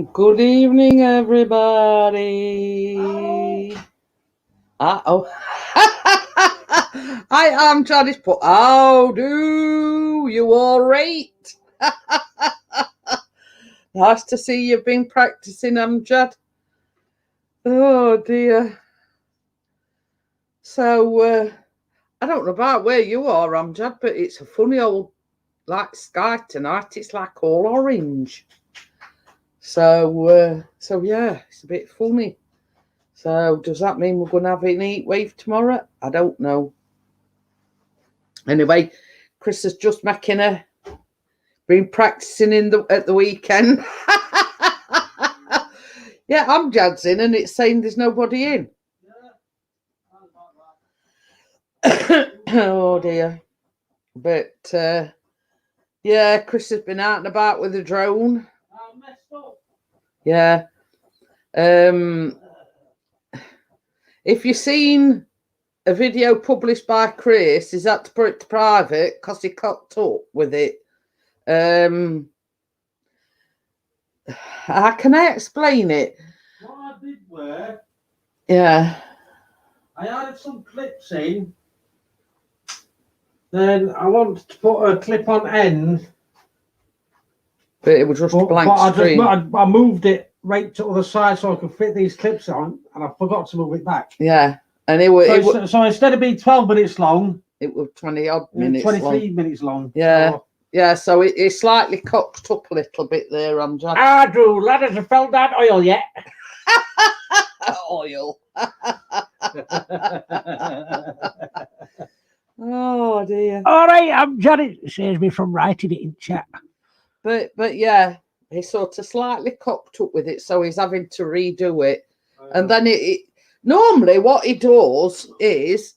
Good evening, everybody. Oh, I am trying to put. How do you all rate? Nice to see you've been practicing, Amjad. Oh dear. So I don't know about where you are, Amjad, but it's a funny old sky tonight. It's like all orange. So yeah, it's a bit funny. So does that mean we're going to have an heat wave tomorrow? I don't know. Anyway, Chris is just been practicing at the weekend. Yeah, I'm jazzing and it's saying there's nobody in. Oh dear. But yeah, Chris has been out and about with a drone. Yeah. If you've seen a video published by Chris, he's had to put it to private because he cocked up with it. How can I explain it? What I did were, yeah, I added some clips in. Then I wanted to put a clip on end, but it was just a blank screen. I moved it right to the other side so I could fit these clips on, and I forgot to move it back. Yeah, and so instead of being 12 minutes long, it was 20 odd minutes 23 minutes long. Yeah. Yeah, so it's slightly cocked up a little bit there, Amjad. Drew, lad, has felt that oil yet? Oil. Oh dear. All right, Amjad, it saves me from writing it in chat. But yeah, he sort of slightly cocked up with it, so he's having to redo it. And then it normally what he does is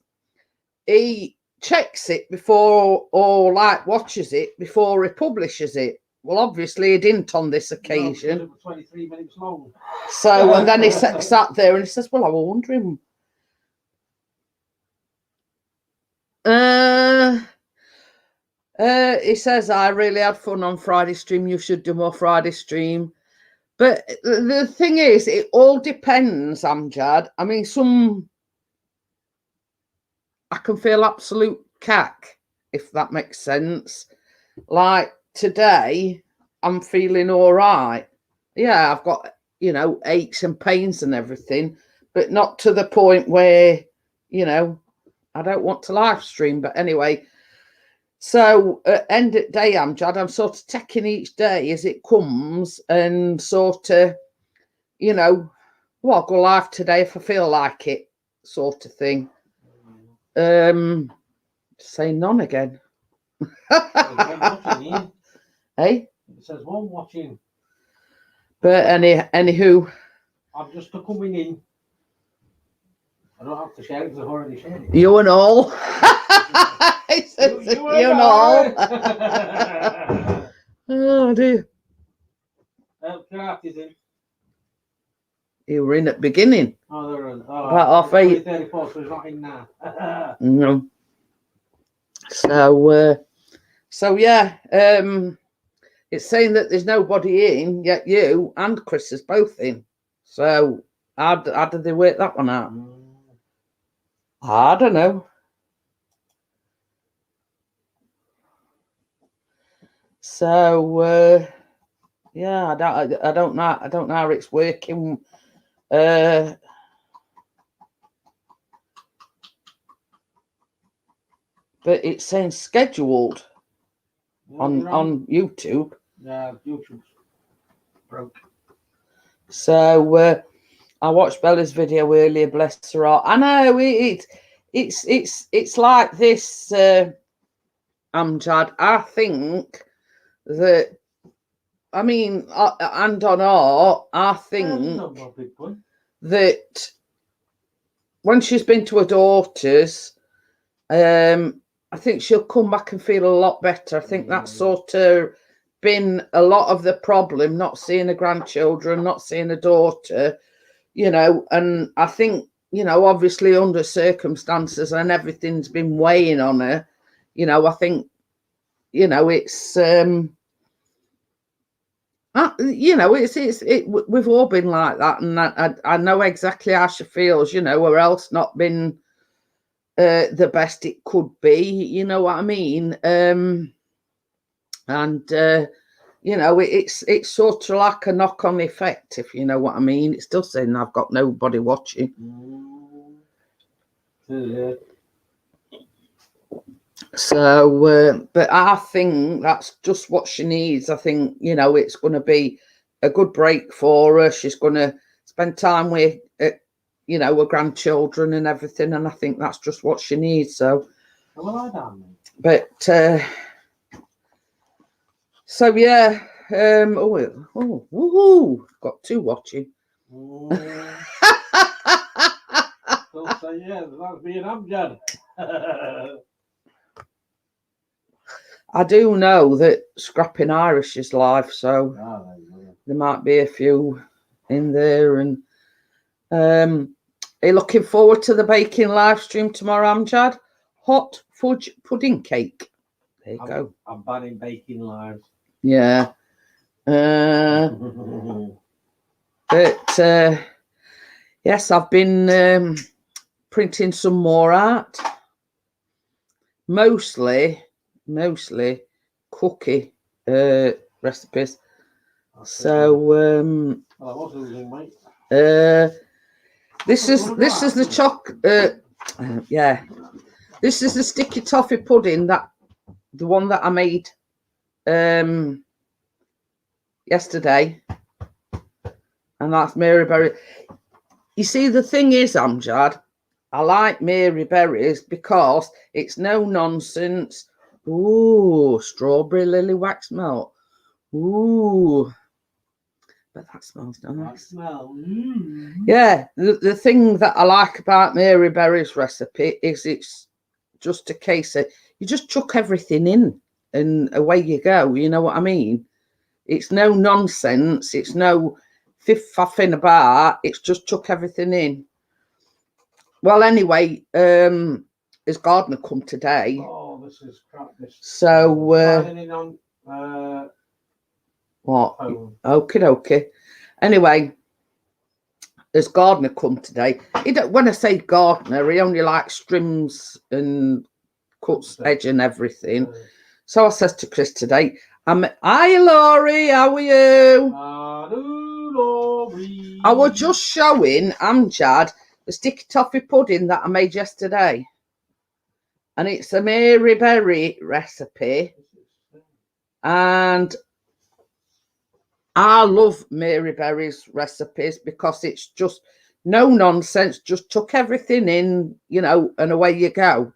he checks it before or watches it before he publishes it. Well, obviously he didn't on this occasion. No, it was 23 minutes long. So and then he sat there and he says, well, I was wondering. He says, I really had fun on Friday stream. You should do more Friday stream. But the thing is, it all depends, Amjad. I mean, I can feel absolute cack, if that makes sense. Like today, I'm feeling all right. Yeah, I've got, aches and pains and everything, but not to the point where, I don't want to live stream. But anyway, so at end of day, Amjad, I'm sort of taking each day as it comes and sort of, I'll go live today if I feel like it, sort of thing. Say none again. Hey? It says one watching. But anywho. I'm just coming in. I don't have to share it because I've already shared it. You and all. You and all. Oh dear. Craft is in. You were in at the beginning. Oh, they're in. Oh, about 8:30. 34, so he's not in now. No. So yeah, it's saying that there's nobody in, yet you and Chris is both in. So how did they work that one out? I don't know. So yeah, I don't know how it's working. But it's saying scheduled on YouTube. Yeah, YouTube's broke. So I watched Bella's video earlier. Bless her heart. I know it's like this, Amjad. I think that. I mean, and on art, I think that when she's been to her daughter's, I think she'll come back and feel a lot better. I think that's sort of been a lot of the problem, not seeing her grandchildren, not seeing her daughter, and I think, obviously under circumstances and everything's been weighing on her, I think, it's, You know, we've all been like that, and I know exactly how she feels, you know, or else not been the best it could be, you know what I mean? And you know, it's sort of like a knock-on effect, if you know what I mean. It's still saying I've got nobody watching. Yeah. So, but I think that's just what she needs. I think, you know, it's going to be a good break for her. She's going to spend time with, you know, her grandchildren and everything. And I think that's just what she needs. So, but, so yeah. Woohoo! Got two watching. Don't say yes, that's being Amjad. I do know that Scrapping Irish is live, so there might be a few in there. And are you looking forward to the baking live stream tomorrow, Amjad? Hot fudge pudding cake. There you go. I'm banning baking live. Yeah. But yes, I've been printing some more art. Mostly cookie recipes. So this is the yeah, this is the sticky toffee pudding, the one that I made yesterday, and that's Mary Berry. You see, the thing is, Amjad, I like Mary Berries because it's no nonsense. Ooh, strawberry lily wax melt. Ooh, but that smells nice. Yeah, the thing that I like about Mary Berry's recipe is it's just a case of you just chuck everything in and away you go. You know what I mean? It's no nonsense. It's no faffing about. It's just chuck everything in. Well, anyway, his gardener come today. Oh, this is crap. So, what? Okay. Anyway, his gardener come today. When I say gardener, he only likes trims and cuts edge and everything. So I says to Chris today, hi, Laurie, how are you? Hello, Laurie. I was just showing Amjad the sticky toffee pudding that I made yesterday. And it's a Mary Berry recipe. And I love Mary Berry's recipes because it's just no nonsense. Just chuck everything in, you know, and away you go.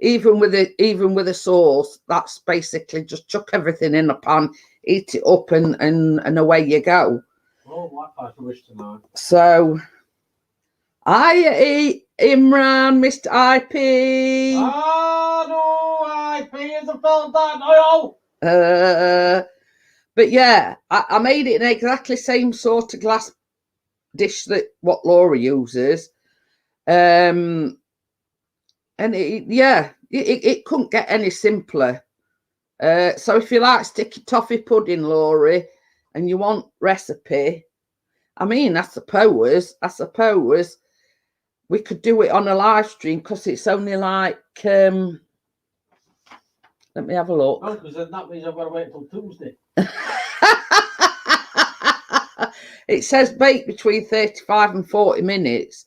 Even with a sauce, that's basically just chuck everything in a pan, eat it up, and away you go. Oh, I wish to know. So, hi, Imran, Mr. IP. No, IP is a felt that but yeah, I made it in exactly same sort of glass dish that what Laura uses. And it couldn't get any simpler. So if you like sticky toffee pudding, Laurie, and you want recipe, I mean, I suppose we could do it on a live stream because it's only like let me have a look. Oh, because that means I've got to wait until Tuesday. It says bake between 35 and 40 minutes.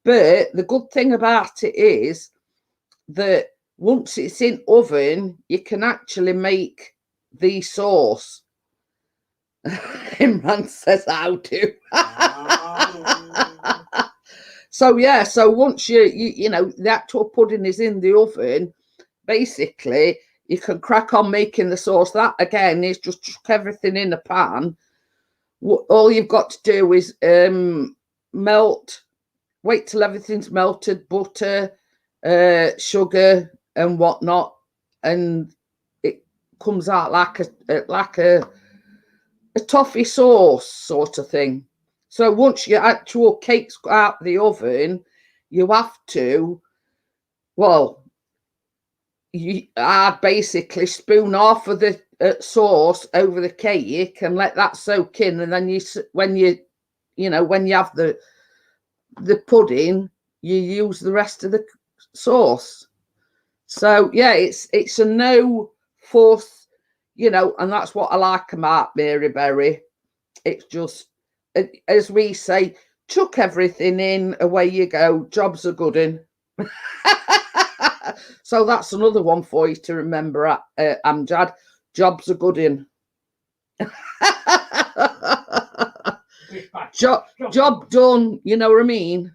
But the good thing about it is that once it's in oven, you can actually make the sauce. Imran says how to. So yeah, so once you know the actual pudding is in the oven, basically you can crack on making the sauce. That again is just chuck everything in a pan. All you've got to do is wait till everything's melted, butter, sugar and whatnot, and it comes out like a toffee sauce sort of thing. So once your actual cake's got out the oven, you have to, I'd basically spoon half of the sauce over the cake and let that soak in, and then when you have the pudding, you use the rest of the sauce. So yeah, it's a no force, and that's what I like about Mary Berry. It's just, as we say, chuck everything in, away you go. Job's a good in. So that's another one for you to remember, Amjad. Job's a good in. Job done, you know what I mean?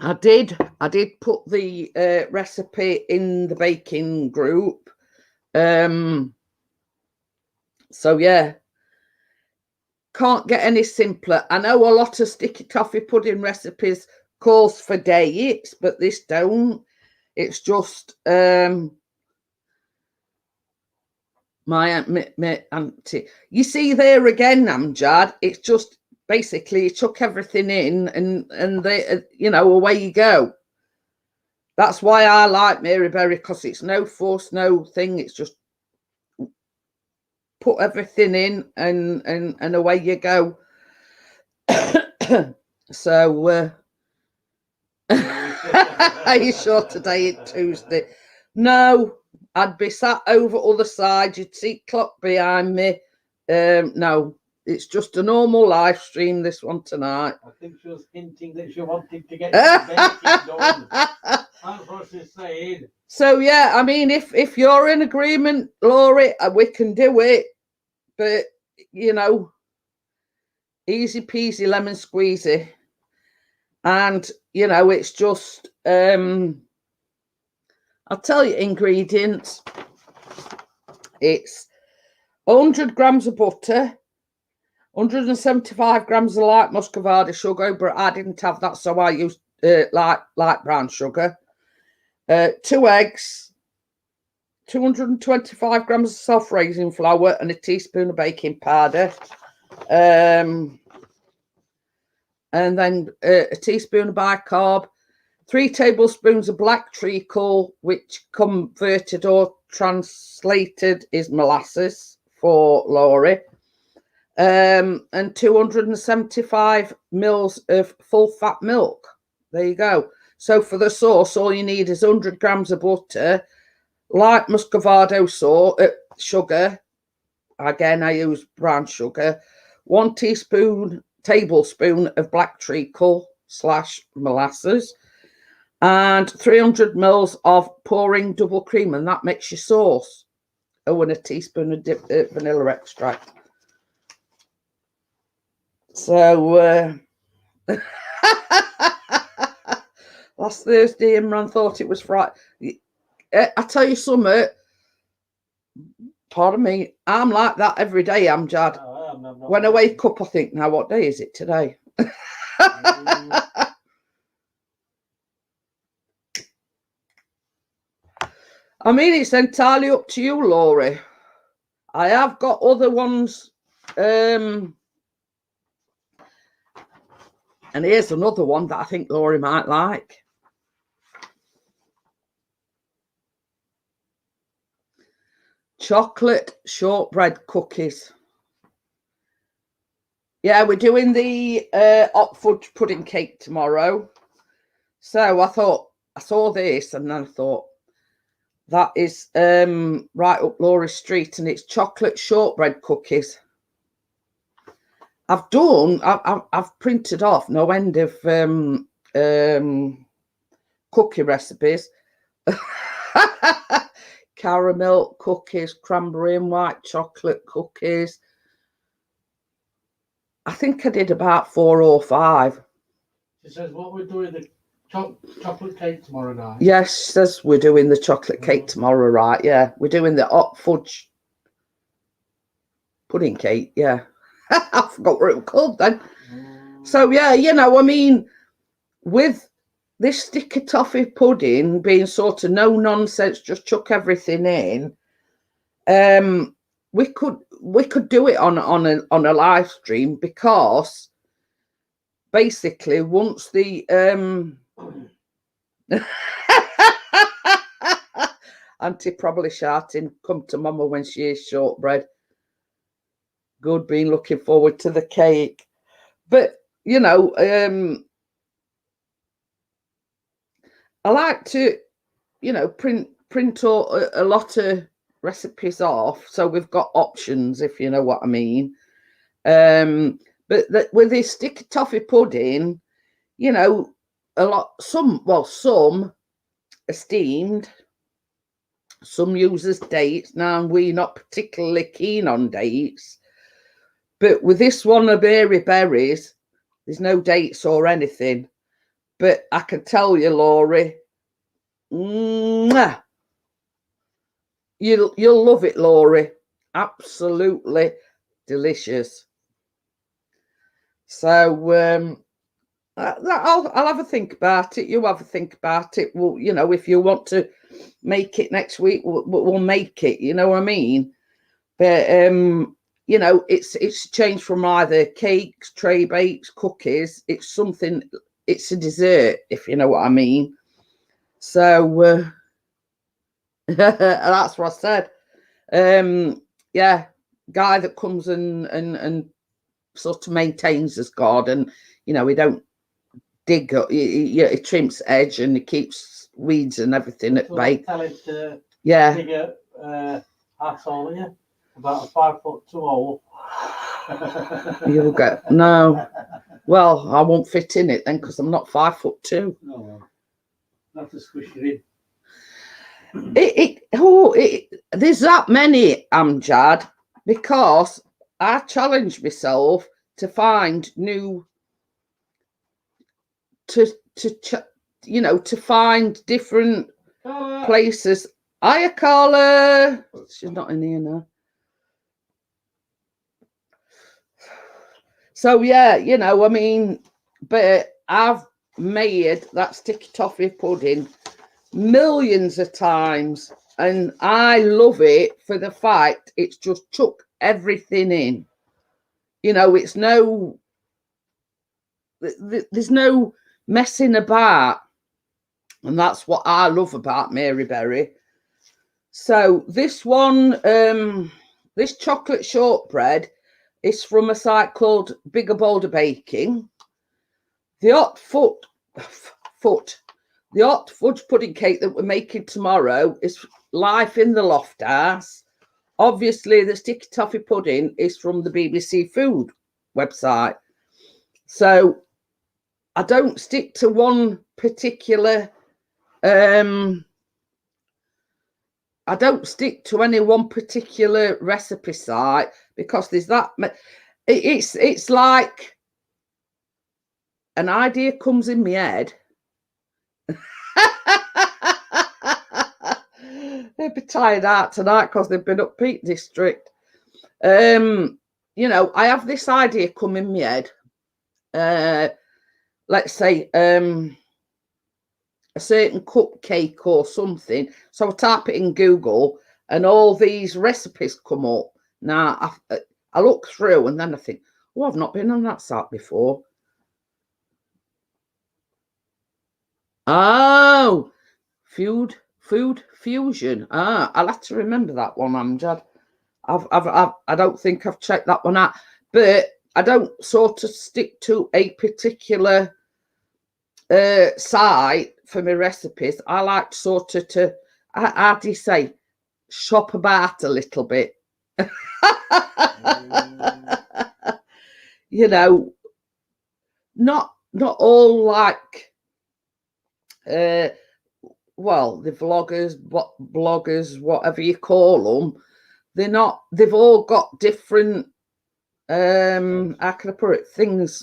I did put the recipe in the baking group. So yeah, can't get any simpler. I know a lot of sticky toffee pudding recipes calls for dates, but this don't. It's just my auntie. You see there again, Amjad. It's just basically you chuck everything in, and they, away you go. That's why I like Mary Berry, because it's no force, no thing. It's just put everything in, and away you go. So, are you sure today it's Tuesday? No, I'd be sat over other side. You'd see clock behind me. No, it's just a normal live stream, this one tonight. I think she was hinting that she wanted to get the baking done. That's what she's saying. So yeah, I mean, if you're in agreement, Laurie, we can do it. But easy peasy lemon squeezy. And it's just I'll tell you ingredients. It's 100 grams of butter, 175 grams of light muscovado sugar, but I didn't have that, so I used light brown sugar. 2 eggs, 225 grams of self-raising flour, and a teaspoon of baking powder. And then a teaspoon of bicarb, 3 tablespoons of black treacle, which converted or translated is molasses for Laurie, and 275 mils of full fat milk. There you go. So for the sauce, all you need is 100 grams of butter, light muscovado sugar. Again, I use brown sugar, 1 tablespoon of black treacle / molasses, and 300 mils of pouring double cream, and that makes your sauce. Oh, and a teaspoon of vanilla extract. So last Thursday, Imran thought it was Friday. I tell you something, pardon me, I'm like that every day, Amjad. When I wake up, I think, now what day is it today? I mean, it's entirely up to you, Laurie. I have got other ones. And here's another one that I think Laurie might like. Chocolate shortbread cookies. Yeah, we're doing the hot fudge pudding cake tomorrow. So I thought, I saw this and then I thought, that is right up Laurie's street, and it's chocolate shortbread cookies. I've printed off no end of cookie recipes. Caramel cookies, cranberry and white chocolate cookies. I think I did about 4 or 5. She says, what we're doing the chocolate cake tomorrow night. Yes, she says we're doing the chocolate cake tomorrow, right? Yeah, we're doing the hot fudge pudding cake. Yeah, I forgot what it was called then. So yeah, I mean, with this sticky toffee pudding being sort of no nonsense, just chuck everything in. We could do it on a live stream, because basically once the Auntie probably shouting, come to Mama when she is shortbread. Good, been looking forward to the cake. But, you know, I like to, you know, print a lot of recipes off. So we've got options, if you know what I mean. But with this sticky toffee pudding, you know, some are steamed, some uses dates. Now we're not particularly keen on dates, but with this one of Mary Berries, there's no dates or anything. But I can tell you, Laurie, mwah, you'll love it, Laurie. Absolutely delicious. So I'll have a think about it. You have a think about it. Well, you know, if you want to make it next week, we'll make it. You know what I mean? But you know, it's changed from either cakes, tray bakes, cookies. It's something. It's a dessert, if you know what I mean. So that's what I said. Yeah, guy that comes and sort of maintains his garden. You know, he don't dig up. He trims edge and he keeps weeds and everything at bay. Tell him to Yeah. dig a asshole, yeah, about a 5'2" hole. You'll get no. Well, I won't fit in it then because I'm not 5'2". No, not to squish it in. There's that many, Amjad, because I challenged myself to find new, you know, to find different places. Hiya, Carla. She's not in here now. So yeah, you know, I mean, but I've made that sticky toffee pudding millions of times, and I love it for the fact it's just chuck everything in. You know, it's no, there's no messing about, and that's what I love about Mary Berry. So this one, this chocolate shortbread is from a site called Bigger Bolder Baking. The hot fudge pudding cake that we're making tomorrow is Life in the Loft House. Obviously, the sticky toffee pudding is from the BBC Food website. So I don't stick to one particular, I don't stick to any one particular recipe site because there's that. It's like an idea comes in my head. They'd be tired out tonight because they've been up Peak District. You know, I have this idea come in my head. Let's say a certain cupcake or something. So I type it in Google and all these recipes come up. Now I look through and then I think, oh, I've not been on that site before. Oh, food fusion. I'll have to remember that one, Amjad. I don't think I've checked that one out, but I don't sort of stick to a particular site for my recipes. I like sort of to, how do you say, shop about a little bit. You know, not all like, well, the bloggers, whatever you call them. They're not. They've all got different. How can I put it?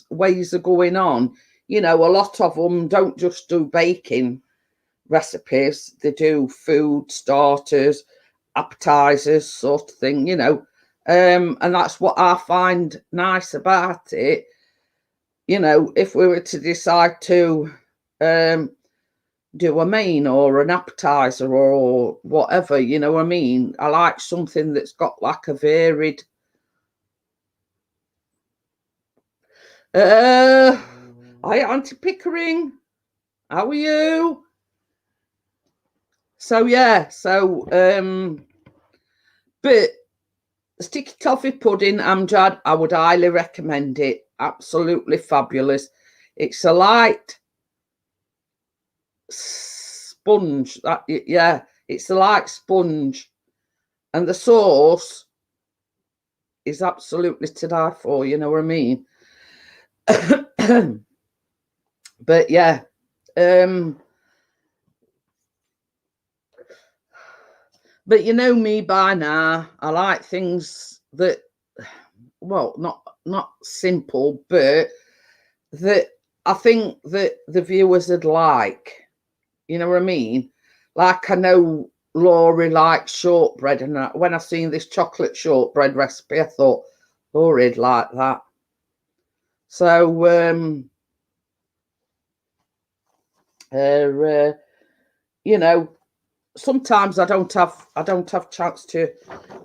Ways of going on. You know, a lot of them don't just do baking recipes. They do food starters, appetizers, sort of thing. You know, and that's what I find nice about it. You know, if we were to decide to do a main or an appetizer or whatever, you know what I mean? I like something that's got like a varied. Hi, Auntie Pickering. How are you? So yeah, but sticky toffee pudding, Amjad, I would highly recommend it. Absolutely fabulous. It's a light sponge. Yeah, it's a light sponge, and the sauce is absolutely to die for. You know what I mean? But yeah, but you know me by now. I like things that, well, not simple, but that I think that the viewers would like. You know what I mean? Like I know Laurie likes shortbread, and when I seen this chocolate shortbread recipe, I thought Laurie'd like that. So you know, sometimes I don't have chance to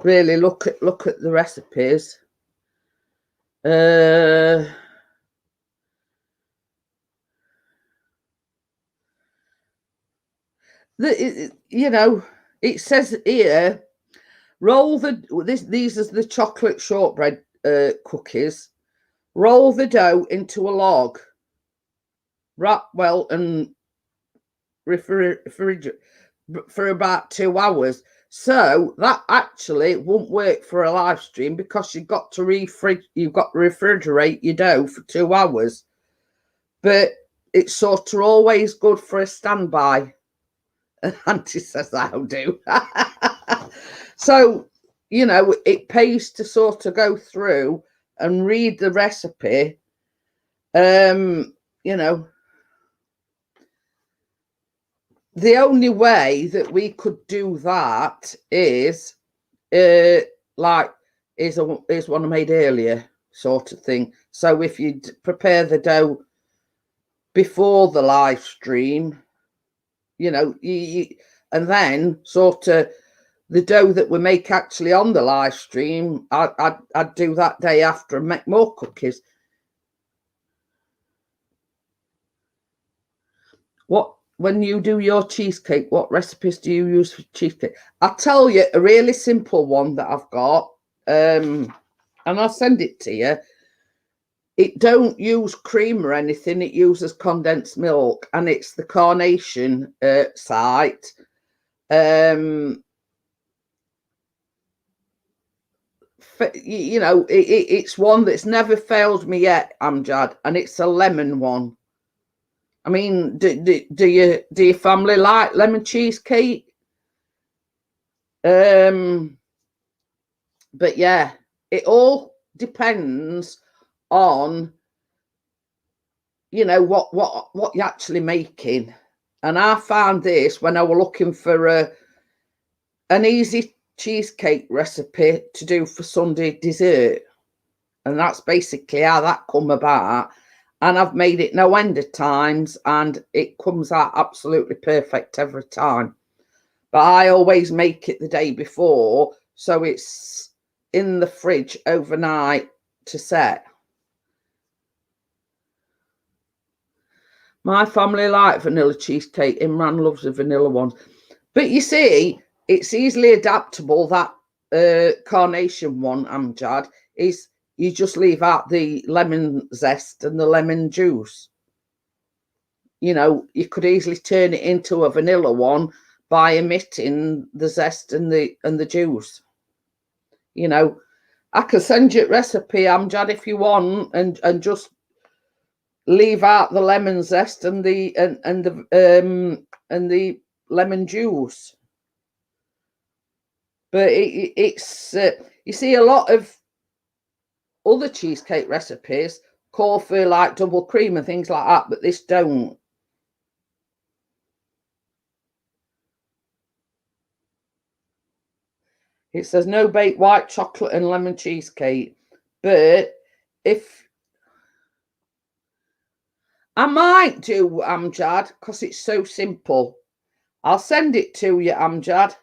really look at the recipes. You know, it says here, roll these are the chocolate shortbread cookies. Roll the dough into a log, wrap well, and refrigerate for about 2 hours. So that actually won't work for a live stream because you've got to refrigerate your dough for 2 hours. But it's sort of always good for a standby. Auntie says I'll do. So, you know, it pays to sort of go through and read the recipe. You know, the only way that we could do that is like is one I made earlier sort of thing. So if you prepare the dough before the live stream, you know, and then sort of the dough that we make actually on the live stream, I'd do that day after and make more cookies. When you do your cheesecake, what recipes do you use for cheesecake? I'll tell you a really simple one that I've got, and I'll send it to you. It don't use cream or anything. It uses condensed milk, and it's the Carnation site. You know, it's one that's never failed me yet, Amjad, and it's a lemon one. I mean, do your family like lemon cheesecake? But yeah, it all depends on, you know, what you're actually making. And I found this when I was looking for an easy cheesecake recipe to do for Sunday dessert, and that's basically how that come about. And I've made it no end of times, and it comes out absolutely perfect every time. But I always make it the day before, so it's in the fridge overnight to set. My family like vanilla cheesecake. Imran loves the vanilla ones. But you see, it's easily adaptable. That Carnation one, Amjad, is you just leave out the lemon zest and the lemon juice. You know, you could easily turn it into a vanilla one by omitting the zest and the juice. You know, I can send you a recipe, Amjad, if you want, and just leave out the lemon zest and the lemon juice. But it's you see, a lot of other cheesecake recipes call for like double cream and things like that, but this don't. It says no bake white chocolate and lemon cheesecake, but if I might do, Amjad, because it's so simple. I'll send it to you, Amjad.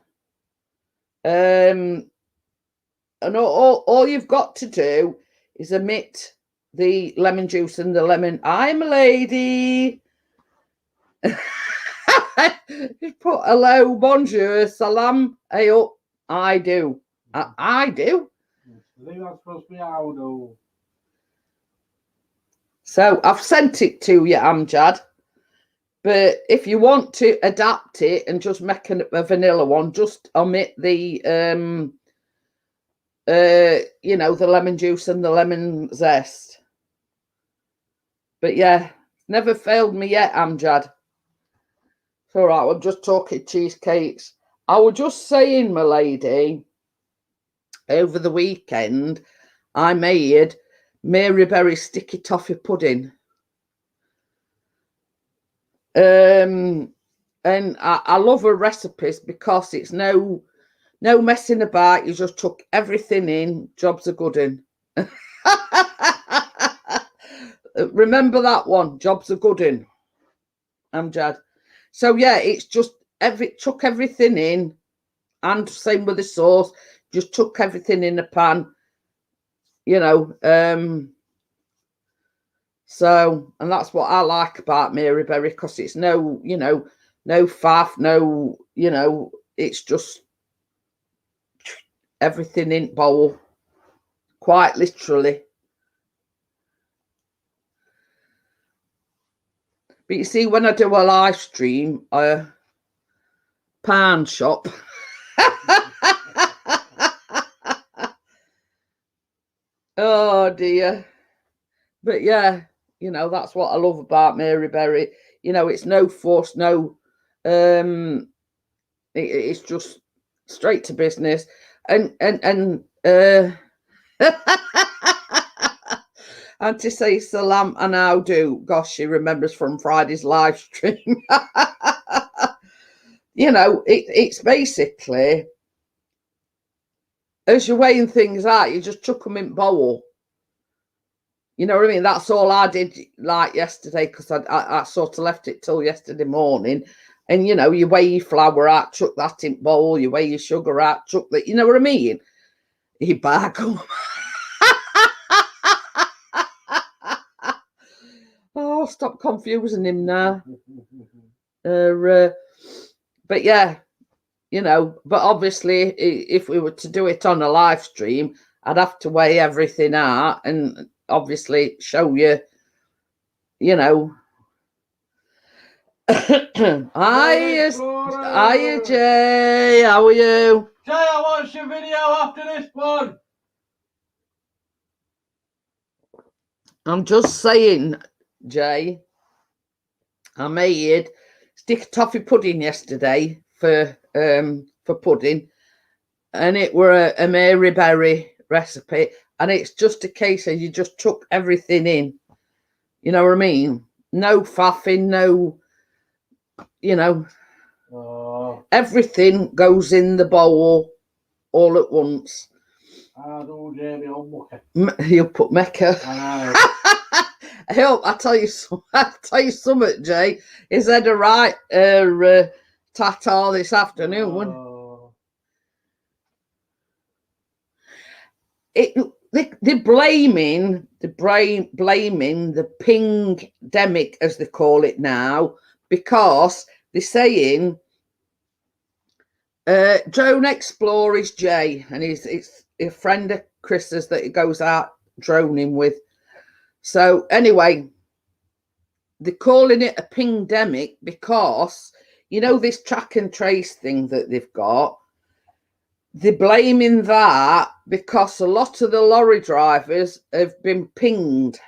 And all you've got to do is omit the lemon juice and the lemon. I'm a lady. Just put hello, bonjour, salam, hey up. I do. I do. I think that's supposed to be how though. So I've sent it to you, Amjad. But if you want to adapt it and just make a vanilla one, just omit the you know, the lemon juice and the lemon zest. But yeah, never failed me yet, Amjad. It's all right, I'm just talking cheesecakes. I was just saying, my lady, over the weekend, I made Mary Berry sticky toffee pudding. And I love her recipes because it's no messing about. You just chuck everything in. Job's a good one. Remember that one. Job's a good one. Amjad. So yeah, it's just chuck everything in, and same with the sauce. Just chuck everything in a pan. You know. So, and that's what I like about Mary Berry, because it's no, you know, no faff, no, you know, it's just everything in bowl, quite literally. But you see, when I do a live stream, pound shop. Oh dear. But yeah, you know, that's what I love about Mary Berry. You know, it's no fuss, no, it's just straight to business. And Auntie say salam and how do. Gosh, she remembers from Friday's live stream. You know, it's basically, as you're weighing things out, you just chuck them in bowl. You know what I mean? That's all I did like yesterday, because I sort of left it till yesterday morning. And, you know, you weigh your flour out, chuck that in bowl. You weigh your sugar out, chuck that. You know what I mean? You bag 'em. Oh, stop confusing him now. But yeah, you know, but obviously if we were to do it on a live stream, I'd have to weigh everything out and obviously show you, you know. Hiya, Jay. How are you? Jay, I watched your video after this one. I'm just saying, Jay, I made stick toffee pudding yesterday for pudding, and it were a Mary Berry recipe, and it's just a case of you just chuck everything in. You know what I mean? No faffing, no, you know, everything goes in the bowl all at once. I don't Jamie on You'll put Mecca. I Help! I tell you something, Jay. Is that a right tatar this afternoon? They're blaming the ping-demic, as they call it now, because they're saying drone explorer is Jay, and it's a friend of Chris's that he goes out droning with. So anyway, they're calling it a ping-demic because, you know, this track and trace thing that they've got, they're blaming that because a lot of the lorry drivers have been pinged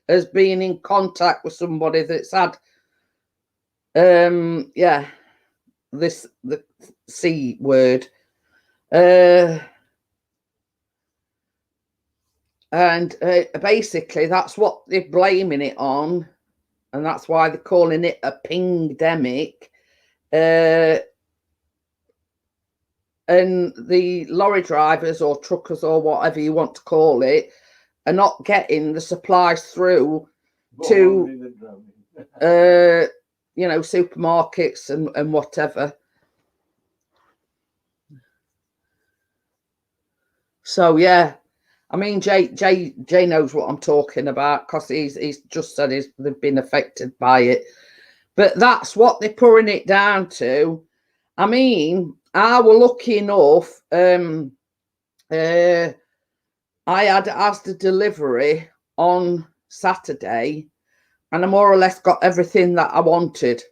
as being in contact with somebody that's had the C word. And basically that's what they're blaming it on, and that's why they're calling it a ping-demic. And the lorry drivers or truckers or whatever you want to call it are not getting the supplies through to you know, supermarkets and whatever. So yeah, I mean, Jay knows what I'm talking about, because he's just said they've been affected by it. But that's what they're pouring it down to. I mean, I were lucky enough. I had asked a delivery on Saturday, and I more or less got everything that I wanted,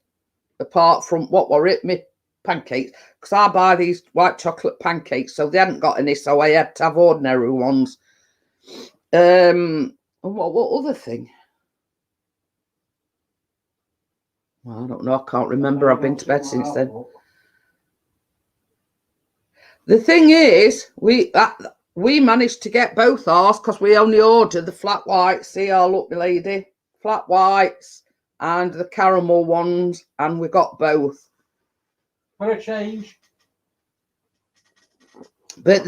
apart from what were it, me pancakes, because I buy these white chocolate pancakes, so they hadn't got any, so I had to have ordinary ones. What other thing? Well, I don't know. I can't remember. I've been to bed since then. The thing is, we managed to get both ours because we only ordered the flat whites. See, oh look, my lady, flat whites and the caramel ones, and we got both. For a change. But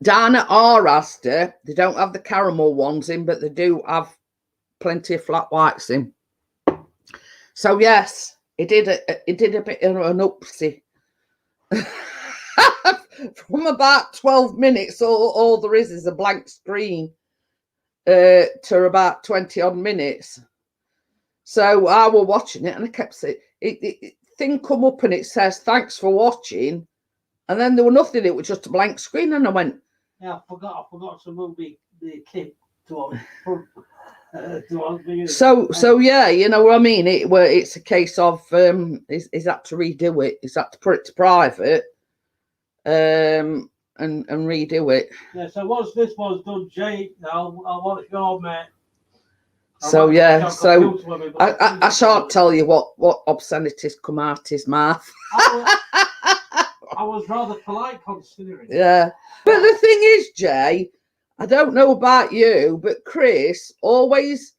down at our Asda, they don't have the caramel ones in, but they do have plenty of flat whites in. So yes, it did a bit of an upsie. From about 12 minutes, all there is a blank screen to about 20 odd minutes. So I was watching it and I kept saying, thing come up and it says, thanks for watching. And then there was nothing, it was just a blank screen. And I went, yeah, I forgot to move the clip to so yeah, you know what I mean? It's a case of is that to redo it? Is that to put it to private? And redo it. Yeah, so once this was done, Jay, now I'll watch your mate. So yeah, so I shan't tell you what obscenities come out his mouth. I was rather polite considering. Yeah, but the thing is, Jay, I don't know about you, but Chris always,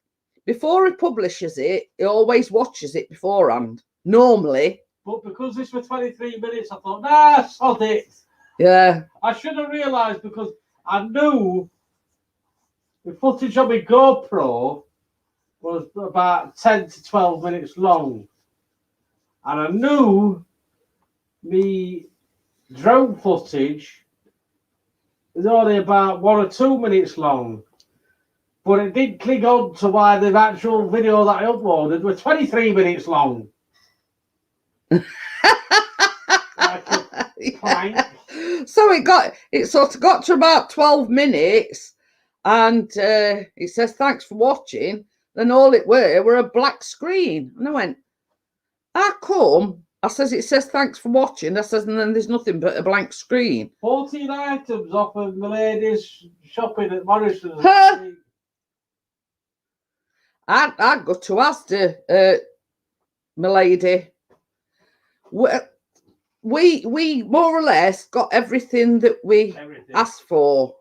before he publishes it, he always watches it beforehand. Normally. But because this was 23 minutes, I thought, nah, sod it. Yeah. I should have realised because I knew the footage on my GoPro was about 10 to 12 minutes long. And I knew me drone footage is only about 1 or 2 minutes long. But it did click on to why the actual video that I uploaded was 23 minutes long. Yeah. So it sort of got to about 12 minutes and it says thanks for watching, then all it were a black screen. And I went, how come? I says it says thanks for watching. I says, and then there's nothing but a blank screen. 14 items off of my lady's shopping at Morrison's. I'd go to Asda, my lady. We more or less got everything that we asked for,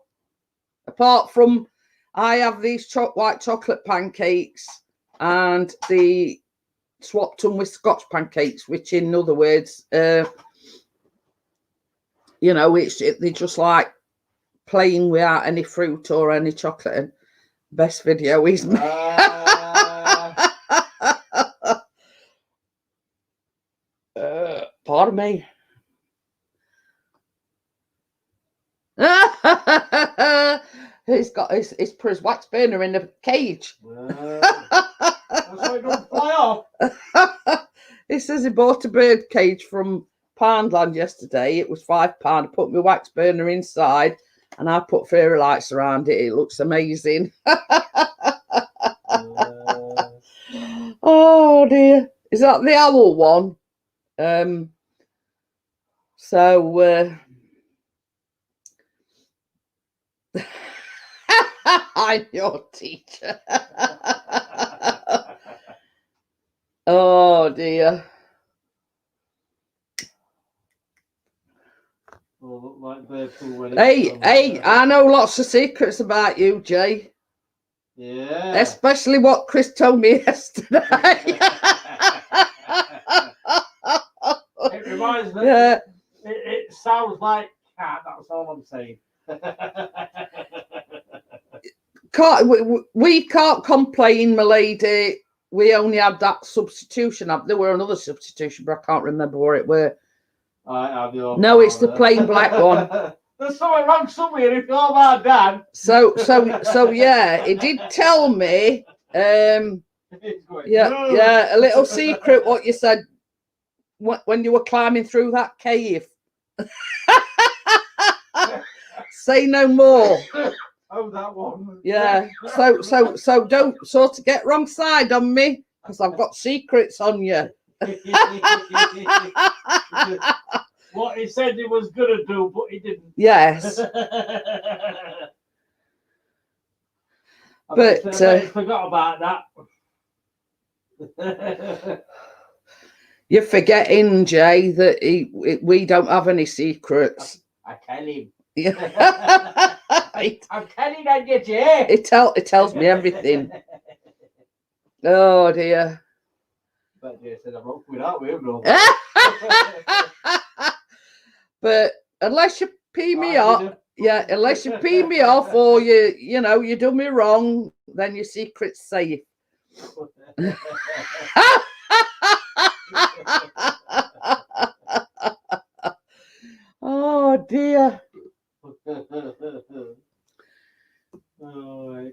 apart from I have these white chocolate pancakes and the swapped them with Scotch pancakes, which in other words, you know, they're just like plain without any fruit or any chocolate. And best video is pardon me. He's put his wax burner in a cage. That's why it don't fly off. He says he bought a bird cage from Poundland yesterday. It was £5. I put my wax burner inside and I put fairy lights around it. It looks amazing. Oh dear. Is that the owl one? I'm your teacher. Oh dear. Hey, I know lots of secrets about you, Jay. Yeah. Especially what Chris told me yesterday. It reminds me. Yeah. It sounds like cat. That's all I'm saying. We can't complain, my lady. We only had that substitution. There were another substitution, but I can't remember where it were. No, it's the plain black one. There's something wrong somewhere if you're my dad. So yeah, he did tell me It's going, Yeah, "No." yeah. A little secret what you said when you were climbing through that cave. Say no more. Oh, that one. Yeah. So don't sort of get wrong side on me because I've got secrets on you. What he said he was gonna do, but he didn't. Yes. I But bet he forgot about that. you're forgetting, Jay, that we don't have any secrets. I tell him. Yeah. I'm telling you, Jay. It tells me everything. Oh dear. But Jay said I'm up without me, bro. But unless you pee me off, yeah, unless you pee me off or you do me wrong, then your secret's safe. Oh dear. Oh,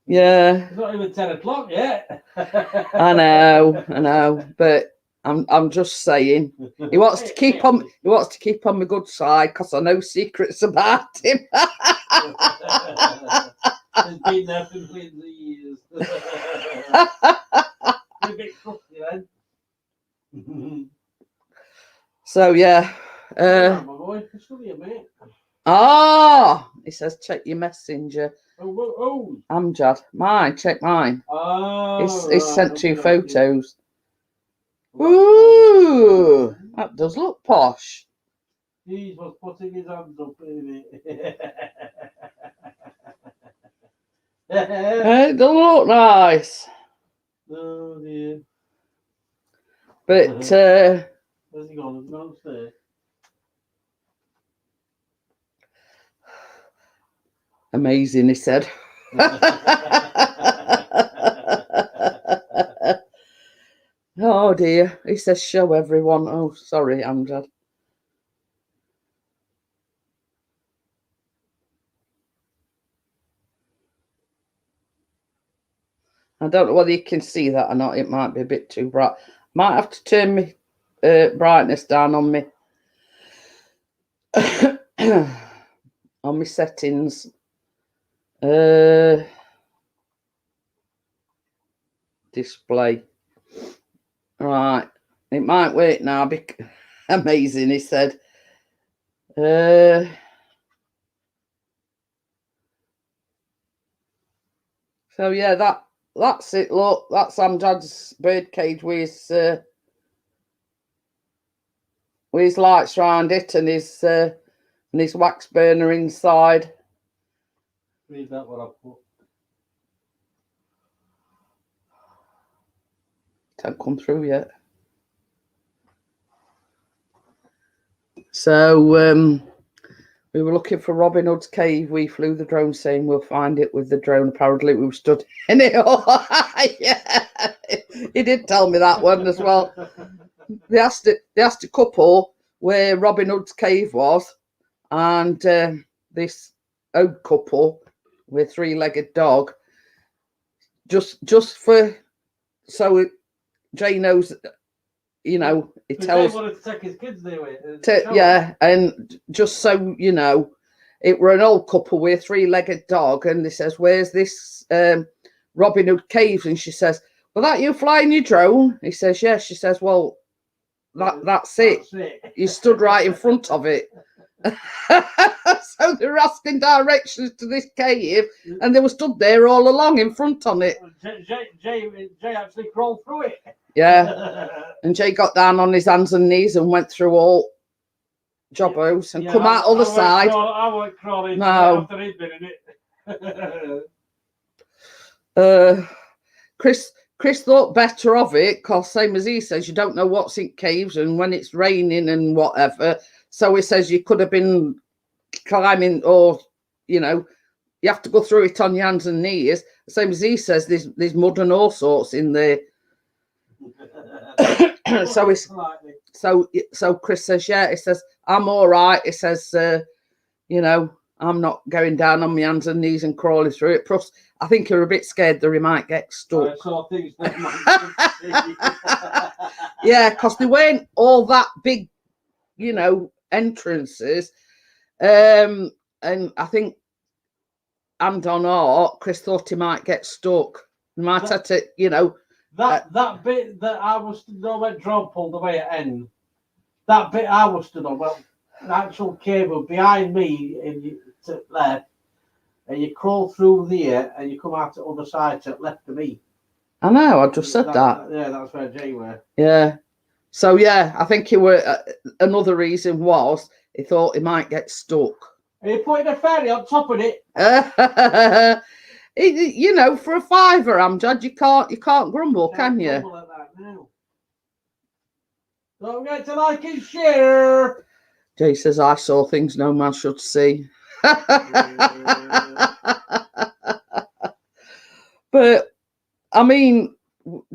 Yeah. it's not even 10 o'clock yet. I know, but I'm just saying. He wants to keep on my good side because I know secrets about him. He's been there for millions of years. A bit crusty then. So yeah. My boy, it's still here, mate. He says check your messenger. Oh. Amjad, mine, check mine. Oh, It's sent right, 2 okay. photos. Ooh, that does look posh. He was putting his hands up in it. It does look nice. Oh dear. But Where's he gone? He's gone upstairs. amazing, he said. Oh dear, he says show everyone. Oh, sorry, Amjad. I don't know whether you can see that or not. It might be a bit too bright. Might have to turn my brightness down on me on my settings. Display. Right. It might work now. Amazing, he said. So yeah, that's it. Look, that's Amjad's birdcage with his lights round it and his wax burner inside. Read that what I put. Can't come through yet. So we were looking for Robin Hood's cave. We flew the drone saying we'll find it with the drone. Apparently we were stood in it. Yeah, he did tell me that one as well. They asked a couple where Robin Hood's cave was, and this old couple with 3-legged dog, just for so Jay knows, he tells. Jay wanted to take his kids there with. Yeah, and just so you know, it were an old couple with a 3-legged dog, and he says, "Where's this Robin Hood Caves?" And she says, "Well, that you flying your drone?" He says, "Yes." She says, "Well, that's it. You stood right in front of it." So they were asking directions to this cave, and they were stood there all along in front on it. Jay actually crawled through it. Yeah, and Jay got down on his hands and knees and went through all jobbos and come out other side. I won't crawl into No. it after he'd been in it. Chris thought better of it because, same as he says, you don't know what's in caves and when it's raining and whatever. So he says you could have been climbing, or you have to go through it on your hands and knees. Same as he says, there's mud and all sorts in there. So Chris says, yeah. He says, I'm all right. He says, I'm not going down on my hands and knees and crawling through it. Plus, I think you're a bit scared that he might get stuck. I saw things that might Yeah, because they weren't all that big, you know, entrances. And I think, and on art, Chris thought he might get stuck. He might have to, you know. That bit that I was stood on when Drone pulled away at end, that bit I was stood on, well, the actual cable behind me and you to left, and you crawl through there and you come out the other side to the left of me. I know, I just said that. Yeah, that's where Jay were. Yeah. So, yeah, I think he were, another reason was he thought he might get stuck. Are you putting a ferry on top of it? You know, for a £5, Amjad, you can't grumble, can you? Grumble at that now. Don't forget to like and share. Jay says, I saw things no man should see. But, I mean,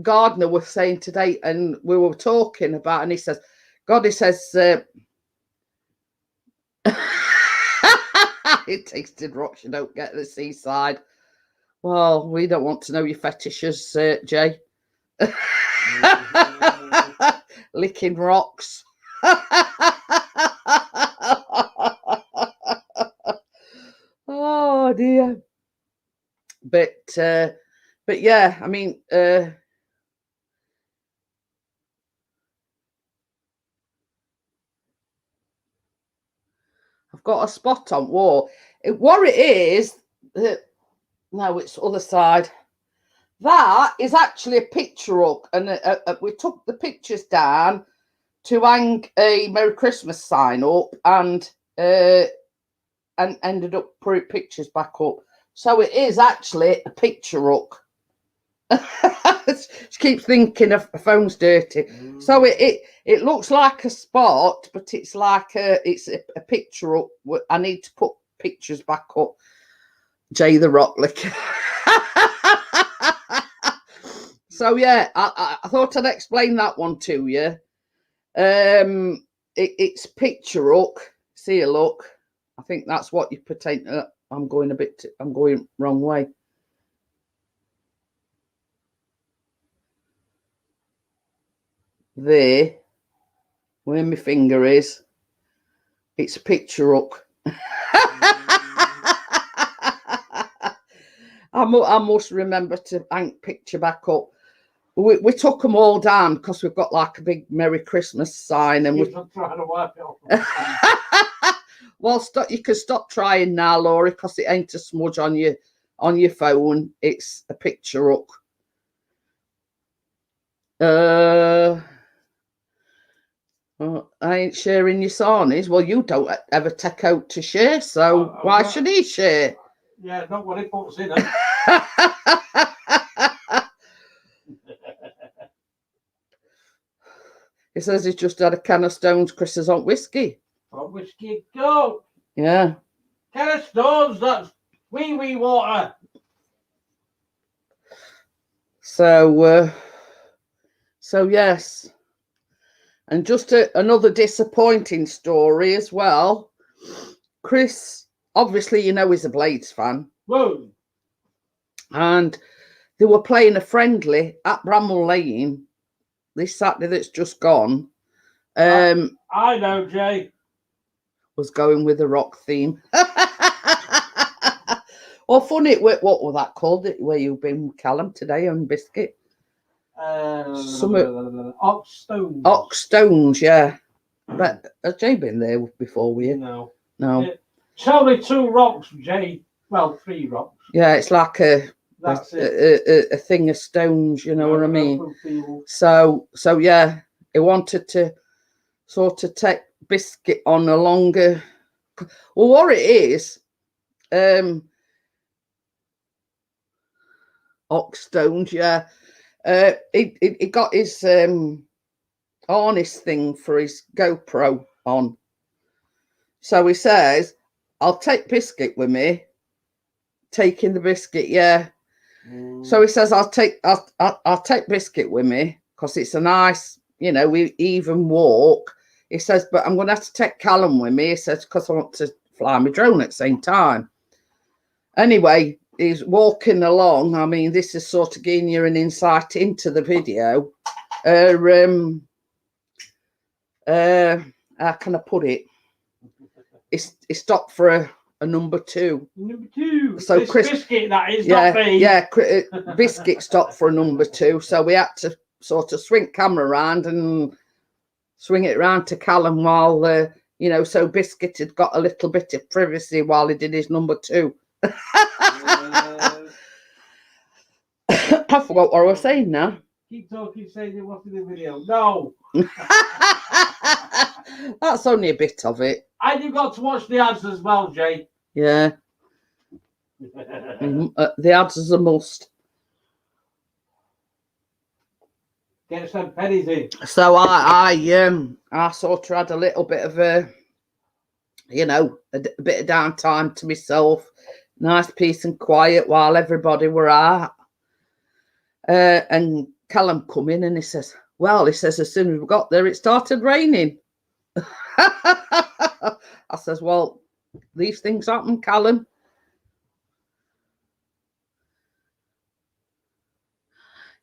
Gardner was saying today, and we were talking about, and he says, God, he says, it tasted rocks you don't get at the seaside. Well, we don't want to know your fetishes, Jay. Licking rocks. Oh dear. But yeah, I mean, I've got a spot on wall. What it is, no, it's other side. That is actually a picture hook, and we took the pictures down to hang a Merry Christmas sign up, and ended up putting pictures back up. So it is actually a picture hook. She keeps thinking her phone's dirty. So it looks like a spot, but it's like it's a picture up. I need to put pictures back up. Jay the Rock Licker. So yeah, I thought I'd explain that one to you. It's picture hook. See a look. I think that's what you pertain. I'm going wrong way. There, where my finger is, it's a picture hook. I must remember to hang picture back up. We took them all down because we've got like a big Merry Christmas sign, and we're trying to wipe it off. Well, you can stop trying now, Laurie, because it ain't a smudge on your phone. It's a picture hook. Well, I ain't sharing your sarnies. Well, you don't ever take out to share, so why should he share? Yeah, not what he puts in it. He says he's just had a can of Stones. Chris is on whiskey. On whiskey, go. Yeah. Can of Stones, that's wee water. So yes. And just another disappointing story as well. Chris, obviously, you know, he's a Blades fan. Whoa. And they were playing a friendly at Bramall Lane this Saturday that's just gone. I know, Jay. Was going with the rock theme. Well, funny, what was that called? Where you've been with Callum today on Biscuit? Ox Stones. Ox Stones, yeah. But has Jay been there before, were you? No. No. Tell me 2 rocks, Jay. Well, 3 rocks. Yeah, it's like a thing of stones, you know what I mean? So yeah, he wanted to sort of take Biscuit on a longer. Well, what it is, Ox Stones, yeah. He got his harness thing for his GoPro on. So he says, I'll take Biscuit with me. Taking the Biscuit, yeah. So he says, I'll take Biscuit with me because it's a nice, you know, we even walk. He says, but I'm going to have to take Callum with me. He says, because I want to fly my drone at the same time. Anyway, he's walking along. I mean, this is sort of giving you an insight into the video. How can I put it? He stopped for a number two. Number two. So this Chris, Biscuit, that is, yeah, not me. yeah, Biscuit stopped for a number two. So we had to sort of swing camera around and swing it around to Callum while, you know, so Biscuit had got a little bit of privacy while he did his number two. I forgot what I was saying now. Keep talking, saying it wasn't in the video. No. That's only a bit of it. And you've got to watch the ads as well, Jay. Yeah. The ads is a must. Get some pennies in. So I sort of had a little bit of a, you know, a bit of downtime to myself. Nice peace and quiet while everybody were out. And Callum come in and he says, well, he says, as soon as we got there, it started raining. I says, well, these things happen, Callum.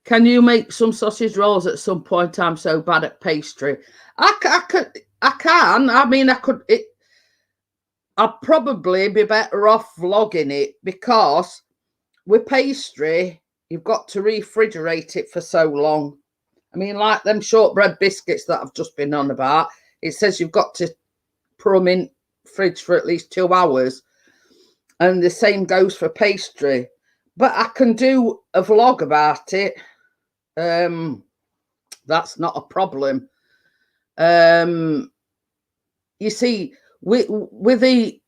Can you make some sausage rolls at some point? I'm so bad at pastry. I can. I mean, I could. I'd probably be better off vlogging it because with pastry, you've got to refrigerate it for so long. I mean, like them shortbread biscuits that I've just been on about, it says you've got to put them in fridge for at least 2 hours. And the same goes for pastry. But I can do a vlog about it. That's not a problem. You see, with the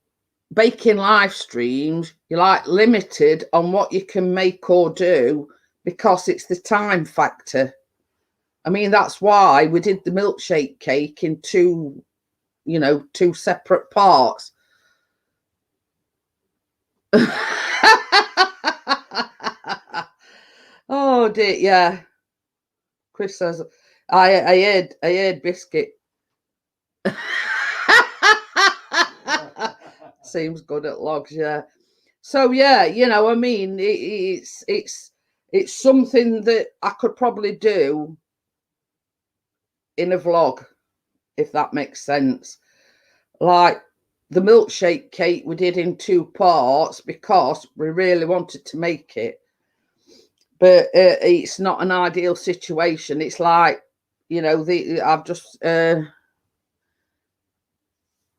baking live streams, you're like limited on what you can make or do because it's the time factor. I mean, that's why we did the milkshake cake in two separate parts. Oh dear, yeah. Chris says, I heard Biscuit. Seems good at logs, yeah. So yeah, you know, I mean, it's something that I could probably do in a vlog, if that makes sense. Like the milkshake cake we did in 2 parts because we really wanted to make it. But it's not an ideal situation. It's like, you know, I've just,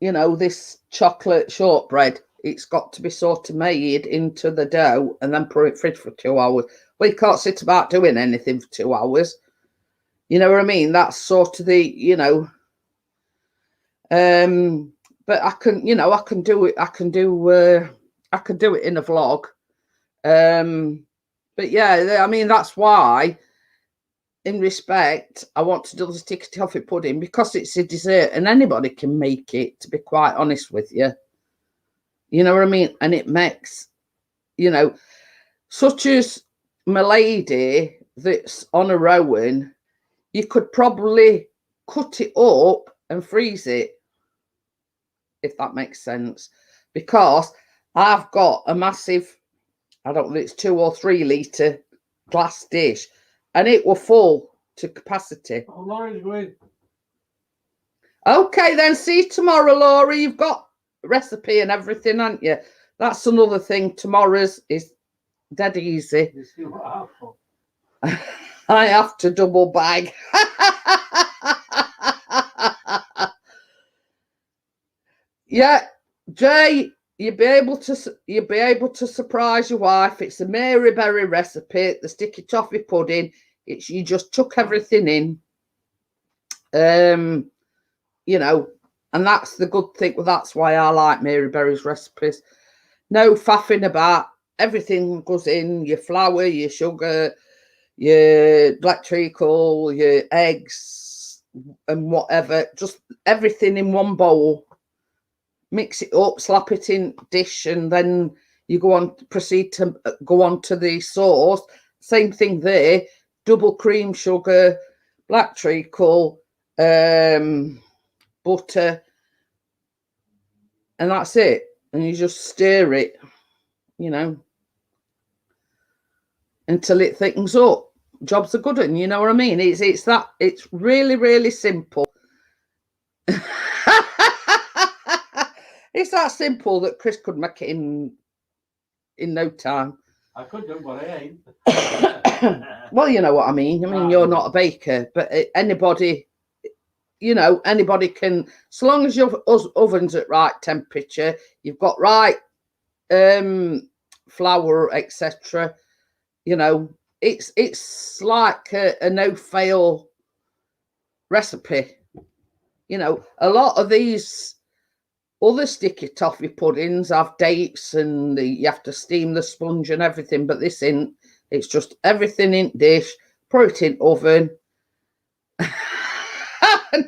you know, this chocolate shortbread, it's got to be sort of made into the dough and then put it in fridge for 2 hours. Well, you can't sit about doing anything for 2 hours. You know what I mean? That's sort of the, you know, but I can, you know, I can do it. I can do it in a vlog. But yeah, I mean, that's why, in respect, I want to do the sticky toffee pudding because it's a dessert and anybody can make it, to be quite honest with you. You know what I mean? And it makes, you know, such as my lady that's on a Rowan, you could probably cut it up and freeze it, if that makes sense. Because I've got a massive, I don't know, it's 2 or 3 litre glass dish, and it will full to capacity. Oh, Laura's going. Okay, then see you tomorrow, Laura. You've got recipe and everything, haven't you? That's another thing. Tomorrow's is dead easy. You see what I have to double bag. Yeah, Jay. You'll be able to surprise your wife. It's a Mary Berry recipe, the sticky toffee pudding. It's you just chuck everything in. You know, and that's the good thing. Well, that's why I like Mary Berry's recipes. No faffing about. Everything goes in, your flour, your sugar, your black treacle, your eggs and whatever. Just everything in one bowl. Mix it up, slap it in dish, and then you proceed to go on to the sauce. Same thing there, double cream sugar, black treacle, butter, and and that's it. And you just stir it, you know, until it thickens up. Job's a good one, you know what I mean? It's really, really simple. It's that simple that Chris could make it in no time. I could do, but I ain't. Well, you know what I mean. I mean, you're not a baker, but anybody, you know, anybody can, so long as your oven's at right temperature, you've got right flour, etc. You know, it's like a no-fail recipe. You know, a lot of these other sticky toffee puddings have dates and you have to steam the sponge and everything, but this isn't. It's just everything in dish, put it in oven.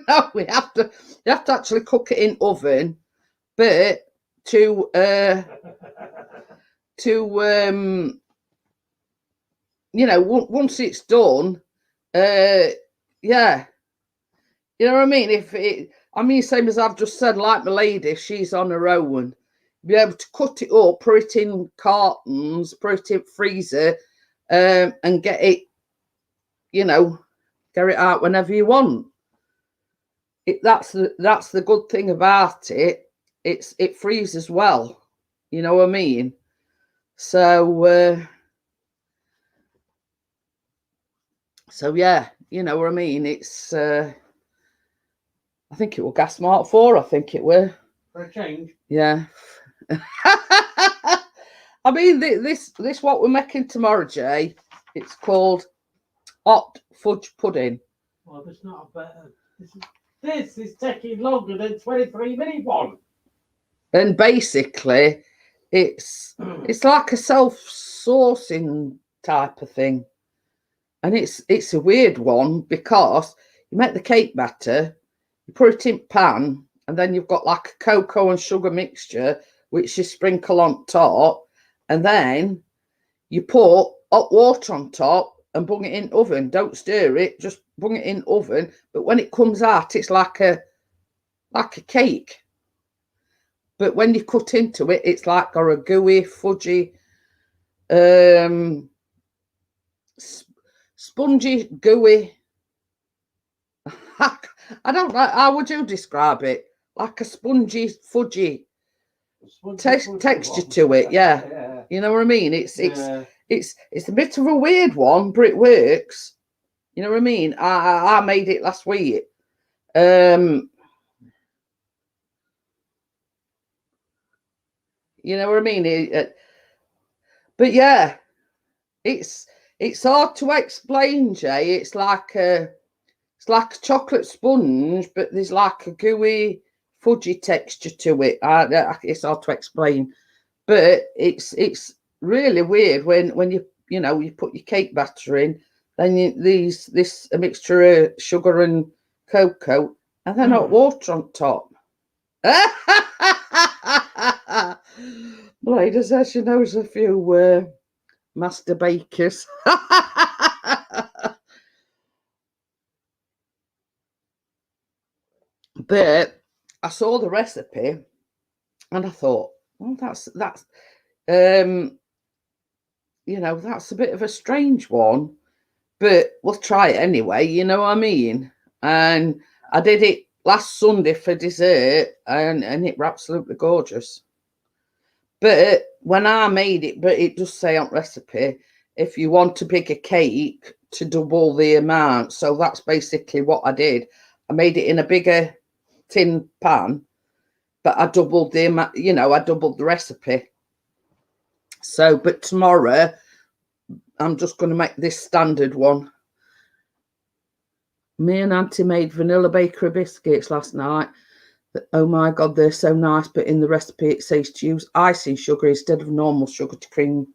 No, you have to actually cook it in oven, but to you know, once it's done, yeah, you know what I mean. I mean, same as I've just said, like my lady, she's on her own. Be able to cut it up, put it in cartons, put it in freezer, and get it, you know, get it out whenever you want. That's the good thing about it. It freezes well, you know what I mean. So yeah, you know what I mean. It's I think it will gas mark 4. I think it will. For a change. Yeah. I mean, this what we're making tomorrow, Jay. It's called hot fudge pudding. Well, there's not a better. This is taking longer than 23-minute one. And basically, it's like a self-saucing type of thing, and it's a weird one because you make the cake batter, you put it in pan, and then you've got like a cocoa and sugar mixture which you sprinkle on top, and then you put hot water on top and bung it in oven. Don't stir it, just bung it in oven. But when it comes out, it's like a cake. But when you cut into it, it's like a gooey, fudgy, spongy, gooey. I don't know. How would you describe it? Like a spongy, fudgy texture to it. Yeah. Yeah. You know what I mean? It's a bit of a weird one, but it works. You know what I mean? I made it last week. You know what I mean? But yeah, it's hard to explain, Jay. It's like a chocolate sponge, but there's like a gooey, fudgy texture to it. It's hard to explain, but it's really weird when you put your cake batter in, then a mixture of sugar and cocoa, and then hot water on top. Lady says she knows a few master bakers. But I saw the recipe and I thought, well, that's you know, that's a bit of a strange one, but we'll try it anyway, you know what I mean? And I did it last Sunday for dessert, and it was absolutely gorgeous. But when I made it, but it does say on recipe, if you want a bigger cake, to double the amount. So that's basically what I did. I made it in a bigger tin pan, but I doubled the amount, you know, I doubled the recipe. So, but tomorrow, I'm just going to make this standard one. Me and Auntie made vanilla bakery biscuits last night. Oh my God, they're so nice. But in the recipe, it says to use icing sugar instead of normal sugar to cream.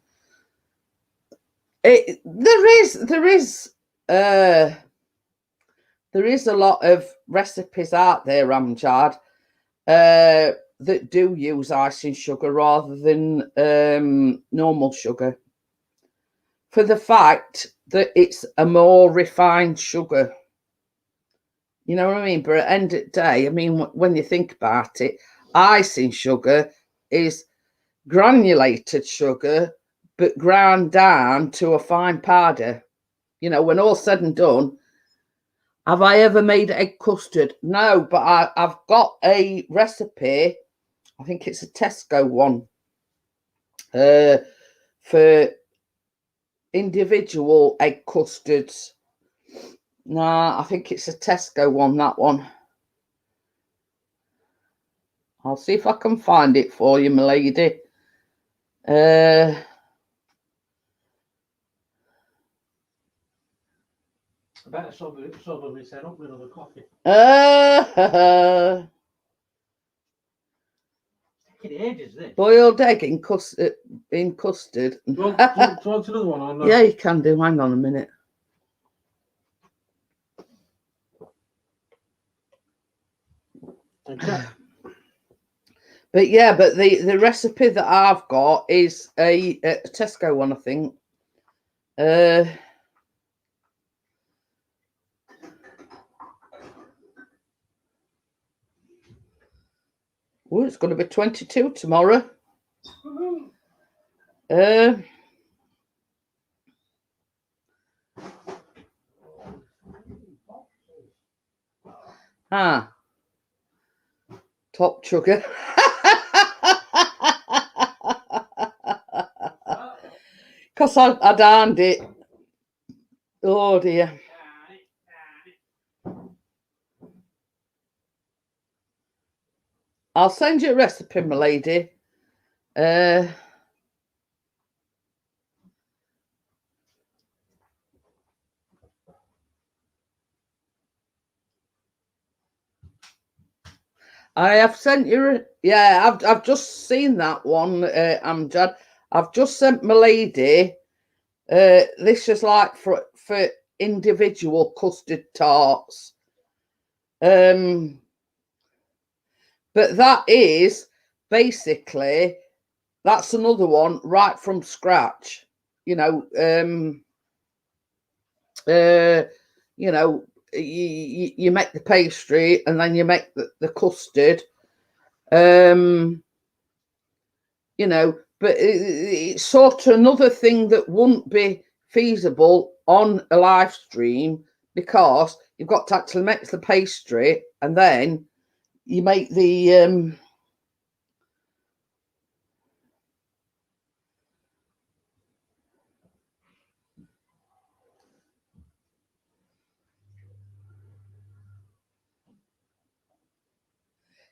There is a lot of recipes out there, Amjad, that do use icing sugar rather than normal sugar, for the fact that it's a more refined sugar. You know what I mean? But at the end of the day, I mean, when you think about it, icing sugar is granulated sugar, but ground down to a fine powder. You know, when all's said and done, have I ever made egg custard? No, but I've got a recipe. I think it's a Tesco one for individual egg custards. Nah, I think it's a Tesco one, that one. I'll see if I can find it for you, my lady. I better suddenly set up with another coffee. Taking ages, this. Boiled egg in custard. Do you want another one or no? Yeah, you can do. Hang on a minute. Okay. But yeah, but the recipe that I've got is a Tesco one, I think. Oh, it's going to be 22 tomorrow. Top sugar. Because I darned it. Oh dear. I'll send you a recipe, my lady. I have sent you. Yeah, I've just seen that one, Amjad. I've just sent my lady. This is like for individual custard tarts. But that is basically, that's another one right from scratch. You know, you make the pastry and then you make the custard. You know, but it's sort of another thing that wouldn't be feasible on a live stream because you've got to actually make the pastry and then you make the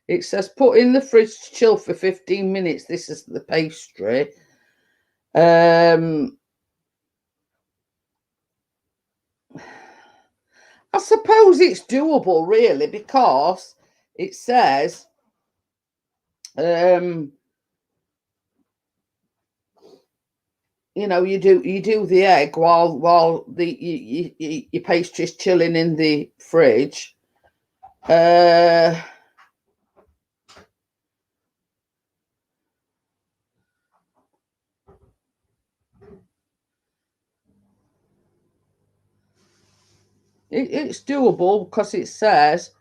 it says put in the fridge to chill for 15 minutes. This is the pastry. I suppose it's doable, really, because it says you know, you do the egg while the your pastry's chilling in the fridge. It's doable because it says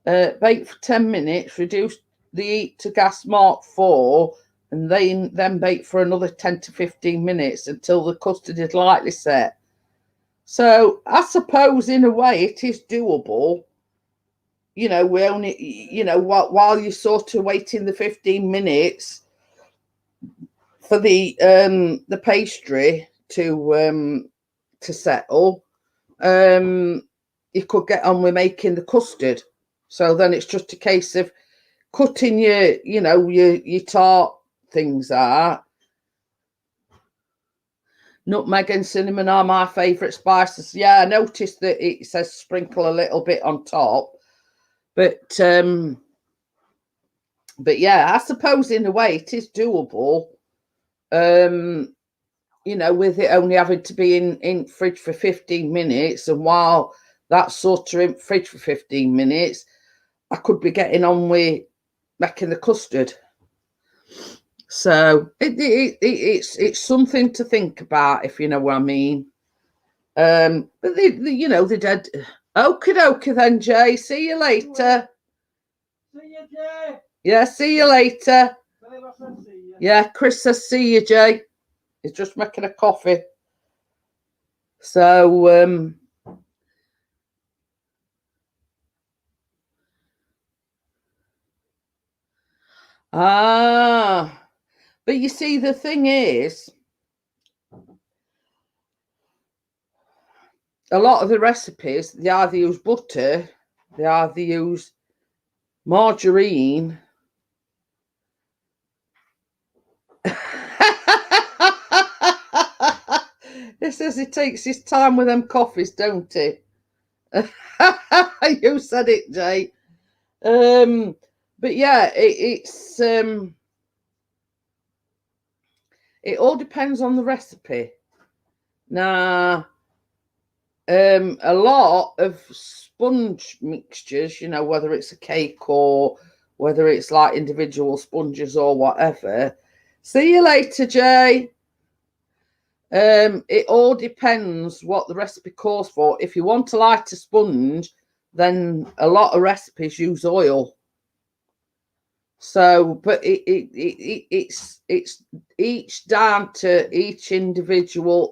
bake for 10 minutes, reduce the heat to gas mark 4, and then bake for another 10 to 15 minutes until the custard is lightly set. So I suppose in a way it is doable. You know, we only, you know, while you're sort of waiting the 15 minutes for the pastry to settle, you could get on with making the custard. So then it's just a case of cutting your tart things out. Nutmeg and cinnamon are my favourite spices. Yeah, I noticed that it says sprinkle a little bit on top. But yeah, I suppose in a way it is doable. You know, with it only having to be in fridge for 15 minutes, and while that's sort of in fridge for 15 minutes, I could be getting on with making the custard. So it's something to think about, if you know what I mean. But you know, they did. Okie dokie then, Jay. See you later. See you, Jay. Yeah, see you later. See you. Yeah, Chris says see you, Jay. He's just making a coffee. So, but you see, the thing is, a lot of the recipes, they either use butter, they either use margarine. It says he takes his time with them coffees, don't he? You said it, Jay. But yeah, it all depends on the recipe. Now, a lot of sponge mixtures, you know, whether it's a cake or whether it's like individual sponges or whatever. See you later, Jay. It all depends what the recipe calls for. If you want a lighter sponge, then a lot of recipes use oil. So, but it's each down to each individual.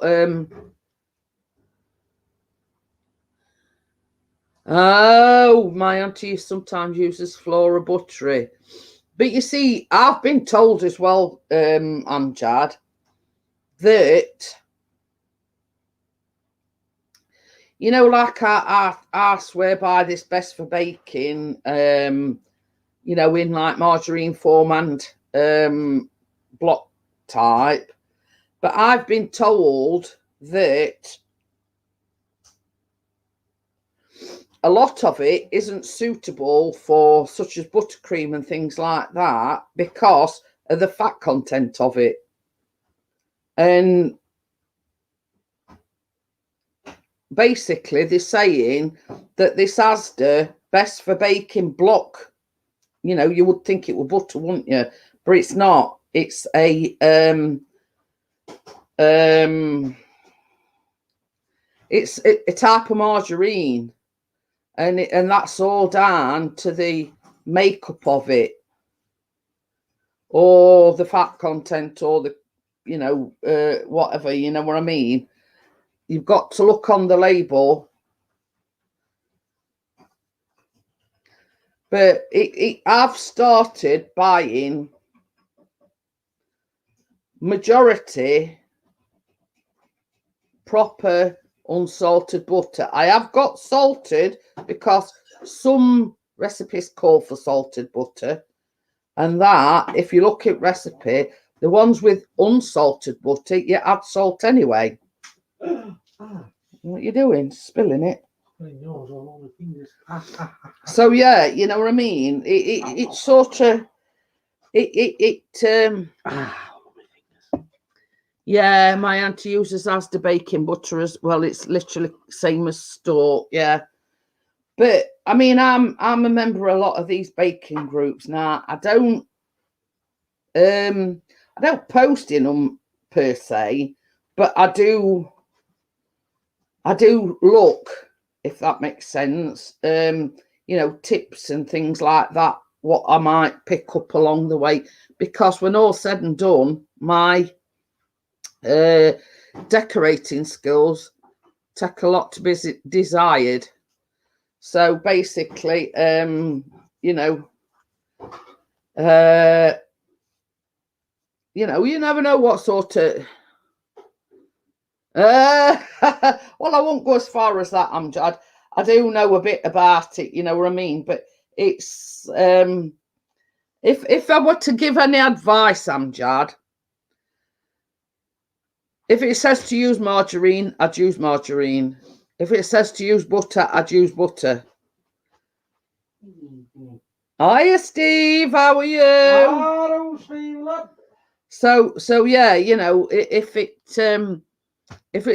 Oh, my auntie sometimes uses flora buttery, but you see, I've been told as well, Amjad, that, you know, like I swear by this best for baking, you know, in like margarine form and block type. But I've been told that a lot of it isn't suitable for such as buttercream and things like that because of the fat content of it. And basically they're saying that this Asda best for baking block, you know, you would think it were butter, wouldn't you? But it's not. It's a it's a type of margarine, and that's all down to the makeup of it, or the fat content, or the, you know, whatever, you know what I mean. You've got to look on the label. But I've started buying majority proper unsalted butter. I have got salted because some recipes call for salted butter, and that, if you look at recipe, the ones with unsalted butter, you add salt anyway. What are you doing? Spilling it? So yeah, you know what I mean. It sort of yeah, my auntie uses Asda baking butter as well. It's literally same as store, yeah. But I mean, I'm a member of a lot of these baking groups now. I don't post in them per se, but I do look, if that makes sense. You know, tips and things like that, what I might pick up along the way, because when all said and done, my decorating skills take a lot to be desired. So basically, you know, you never know what sort of well, I won't go as far as that, Amjad. I do know a bit about it, you know what I mean? But it's if I were to give any advice, Amjad, if it says to use margarine, I'd use margarine. If it says to use butter, I'd use butter. Hiya, Steve. How are you? Hello, Steve. So yeah, you know, if it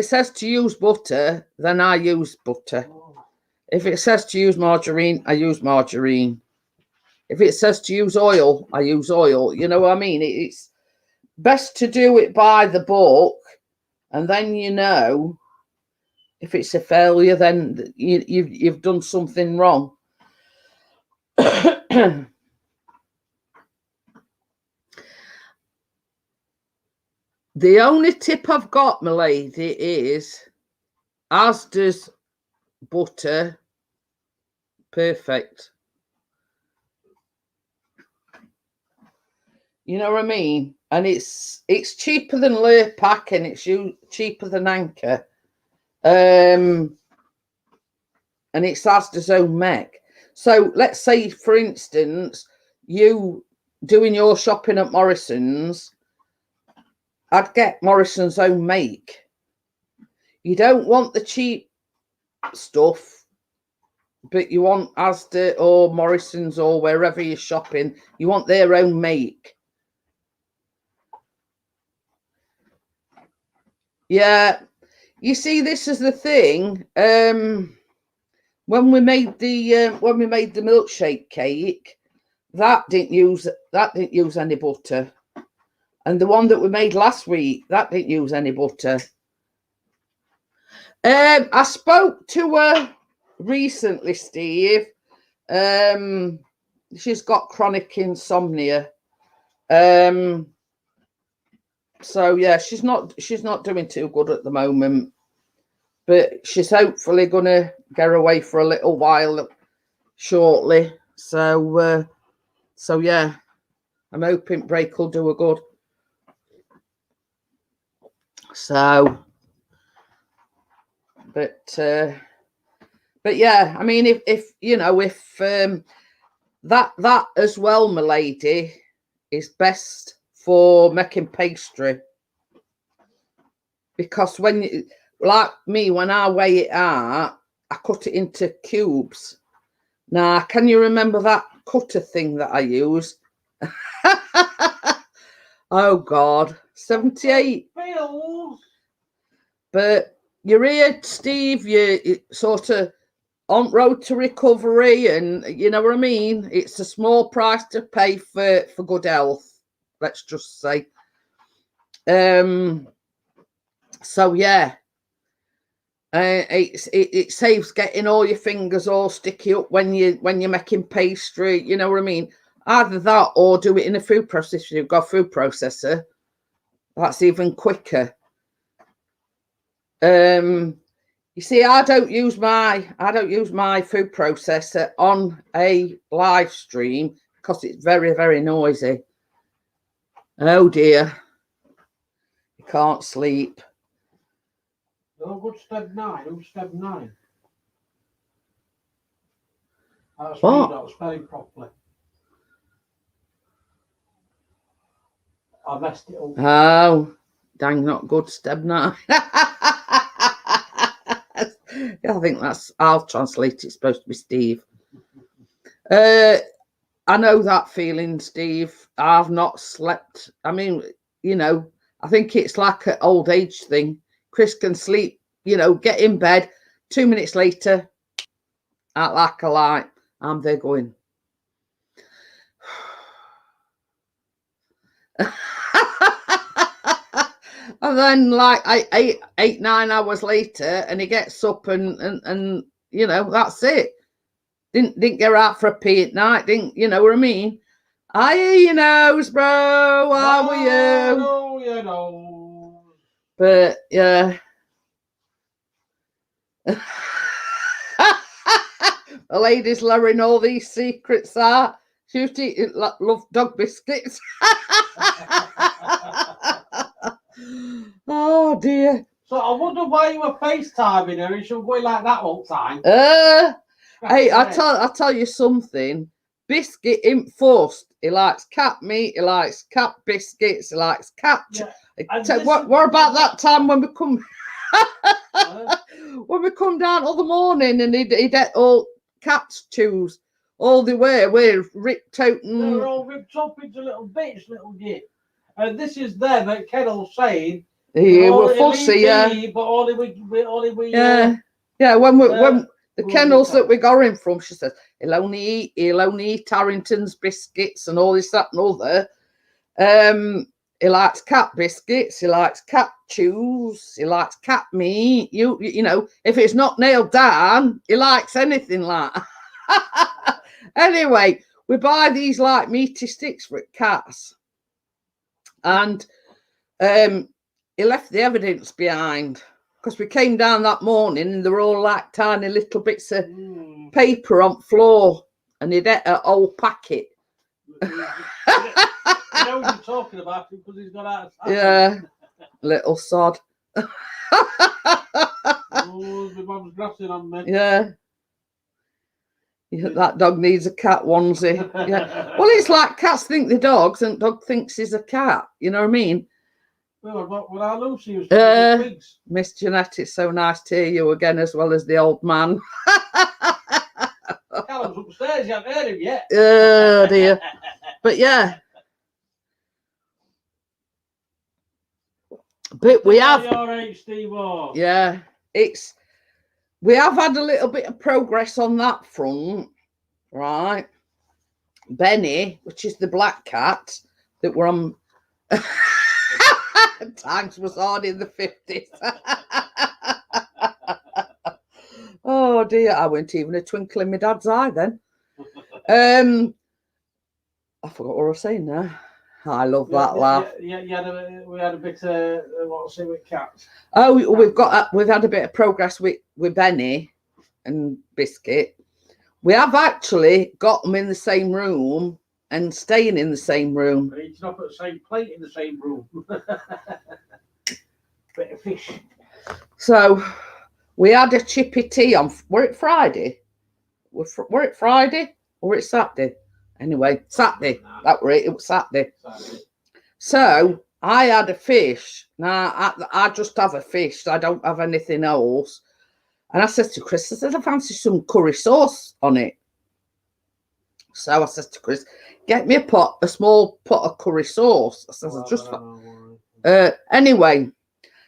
says to use butter, then I use butter. If it says to use margarine, I use margarine. If it says to use oil, I use oil. You know what I mean? It's best to do it by the book, and then you know if it's a failure, then you've done something wrong. The only tip I've got, my lady, is Asda's butter. Perfect. You know what I mean? And it's cheaper than Lurpak, and it's cheaper than Anchor. And it's Asda's own make. So let's say, for instance, you doing your shopping at Morrison's, I'd get Morrison's own make. You don't want the cheap stuff, but you want Asda or Morrison's or wherever you're shopping, you want their own make. Yeah, you see, this is the thing. When we made the milkshake cake, that didn't use any butter, and the one that we made last week, that didn't use any butter. I spoke to her recently, Steve. She's got chronic insomnia. So yeah, she's not doing too good at the moment, but she's hopefully gonna get away for a little while shortly. So yeah, I'm hoping break will do her good. So, but yeah, I mean, if you know, if that as well, my lady, is best for making pastry, because when you, like me, when I weigh it out, I cut it into cubes. Now, can you remember that cutter thing that I use? Oh God, 78. But you're here, Steve. You're sort of on road to recovery, and you know what I mean. It's a small price to pay for good health. Let's just say. So yeah, it saves getting all your fingers all sticky up when you're making pastry. You know what I mean. Either that or do it in a food processor. You've got a food processor. That's even quicker. You see, I don't use my food processor on a live stream because it's very, very noisy. Oh dear, you can't sleep. No good. Step 9. Who's step 9? That's me not spelling properly. I messed it up. Oh, dang, not good. Step 9. Yeah, I think I'll translate it. It's supposed to be Steve. I know that feeling, Steve. I've not slept. I mean, you know, I think it's like an old age thing. Chris can sleep, you know, get in bed. 2 minutes later, out like a light, I'm there going. And then like 9 hours later, and he gets up and you know, that's it. Didn't get out for a pee at night. Didn't, you know what I mean? I hear your nose, bro. How are you? No, you know. But yeah. The lady's lowering all these secrets out. She used to love dog biscuits. Oh dear. So I wonder why you were FaceTiming her and she was going like that all the time. Hey, I tell you something. Biscuit ain't forced. He likes cat meat. He likes cat biscuits. He likes cat. Yeah. What about that time when we come? When we come down all the morning and he'd get all cats chews all the way. We're ripped out. They're all ripped up into little bits, little git. And this is them at Kennel saying. Yeah, we're fussy, yeah. But only we yeah. When the kennels that we got him from, she says he'll only eat Harrington's biscuits and all this, that, and other. He likes cat biscuits. He likes cat chews. He likes cat meat. You know, if it's not nailed down, he likes anything like that. Anyway, we buy these like meaty sticks for cats, and he left the evidence behind because we came down that morning and they were all like tiny little bits of paper on the floor, and he'd ate a whole packet. You know what you're talking about because he's got out of sight. Yeah, little sod. Oh, my mum's grassing on me. Yeah. Yeah, that dog needs a cat onesie. Yeah. Well, it's like cats think they're dogs and dog thinks he's a cat. You know what I mean? Well, what our Lucy used to do with pigs. Miss Jeanette, it's so nice to hear you again, as well as the old man. Callum's upstairs, you haven't heard him yet. Oh, dear. But yeah. But we have... Your age, Steve. Yeah. We have had a little bit of progress on that front, right? Benny, which is the black cat that were on... Times was hard in the 50s. Oh dear, I weren't even a twinkle in my dad's eye then. I forgot what I was saying now. I love that laugh. Yeah, we had a bit of what's it with cats. Oh, we've had a bit of progress with Benny and Biscuit. We have actually got them in the same room and staying in the same room. They're eating up at the same plate in the same room. Bit of fish. So we had a chippy tea on. Were it Friday? Were it Friday or it Saturday? Anyway, Saturday. That were it. It was Saturday. So I had a fish. Now I just have a fish. I don't have anything else. And I said to Chris, I said, I fancy some curry sauce on it. So I said to Chris, get me a small pot of curry sauce. I said, anyway,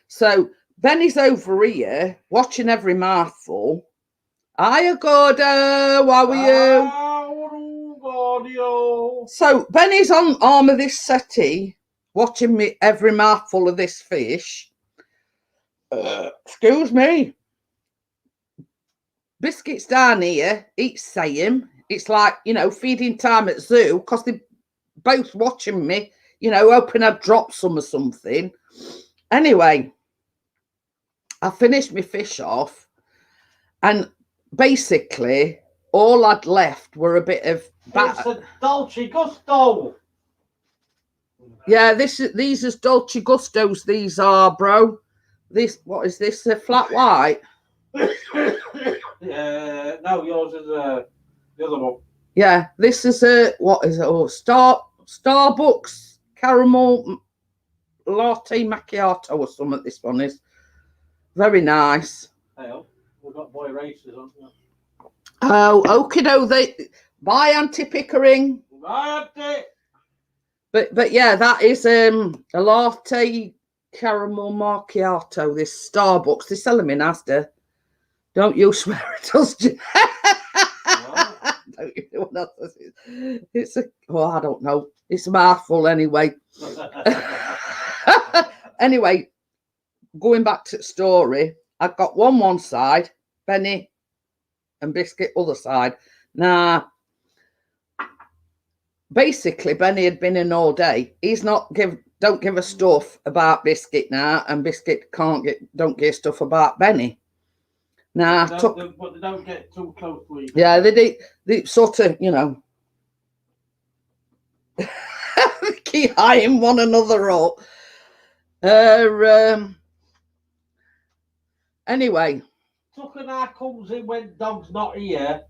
so Benny's over here watching every mouthful. Hiya, Gordo. How are you? So Benny's on arm of this settee, watching me every mouthful of this fish. Excuse me. Biscuit's down here, eats same. It's like, feeding time at zoo because they're both watching me, hoping I'd drop some or something. Anyway, I finished my fish off and basically all I'd left were a bit of... It's a Dolce Gusto. Yeah, these are Dolce Gustos, these are, bro. What is this, a flat white? No, yours is the other one. Yeah, this is what is it? Oh, Starbucks caramel latte macchiato or something. This one is very nice. Hey, we've got boy races, haven't we? Oh, okay, no, bye, Auntie Pickering. Bye, Auntie. But yeah, that is a latte caramel macchiato. This Starbucks, they sell them in Asda. Don't you swear it does. Don't you know what else it's I don't know. It's a mouthful anyway. Anyway, going back to the story, I've got one side, Benny and Biscuit other side. Now, basically, Benny had been in all day. He's don't give a stuff about Biscuit now, and Biscuit don't give stuff about Benny. Now, but they don't get too close to each other. Yeah, they sort of, keep eyeing one another up. Anyway. Tucker now comes in when Dog's not here,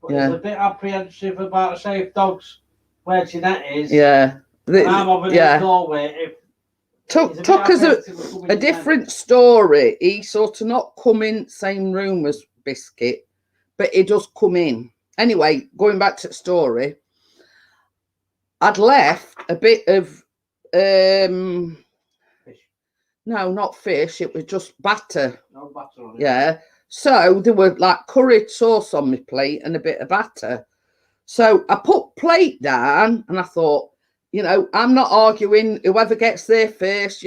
but Yeah. he's a bit apprehensive about, say, if Dog's where Jeanette is. Yeah. I'm over the doorway. If Tucker's a different story. He sort of not come in same room as Biscuit, but he does come in. Anyway, going back to the story, I'd left a bit of fish. No, not fish. It was just batter. No batter on it. Yeah. So there were like curry sauce on my plate and a bit of batter. So I put plate down and I thought, I'm not arguing whoever gets there first,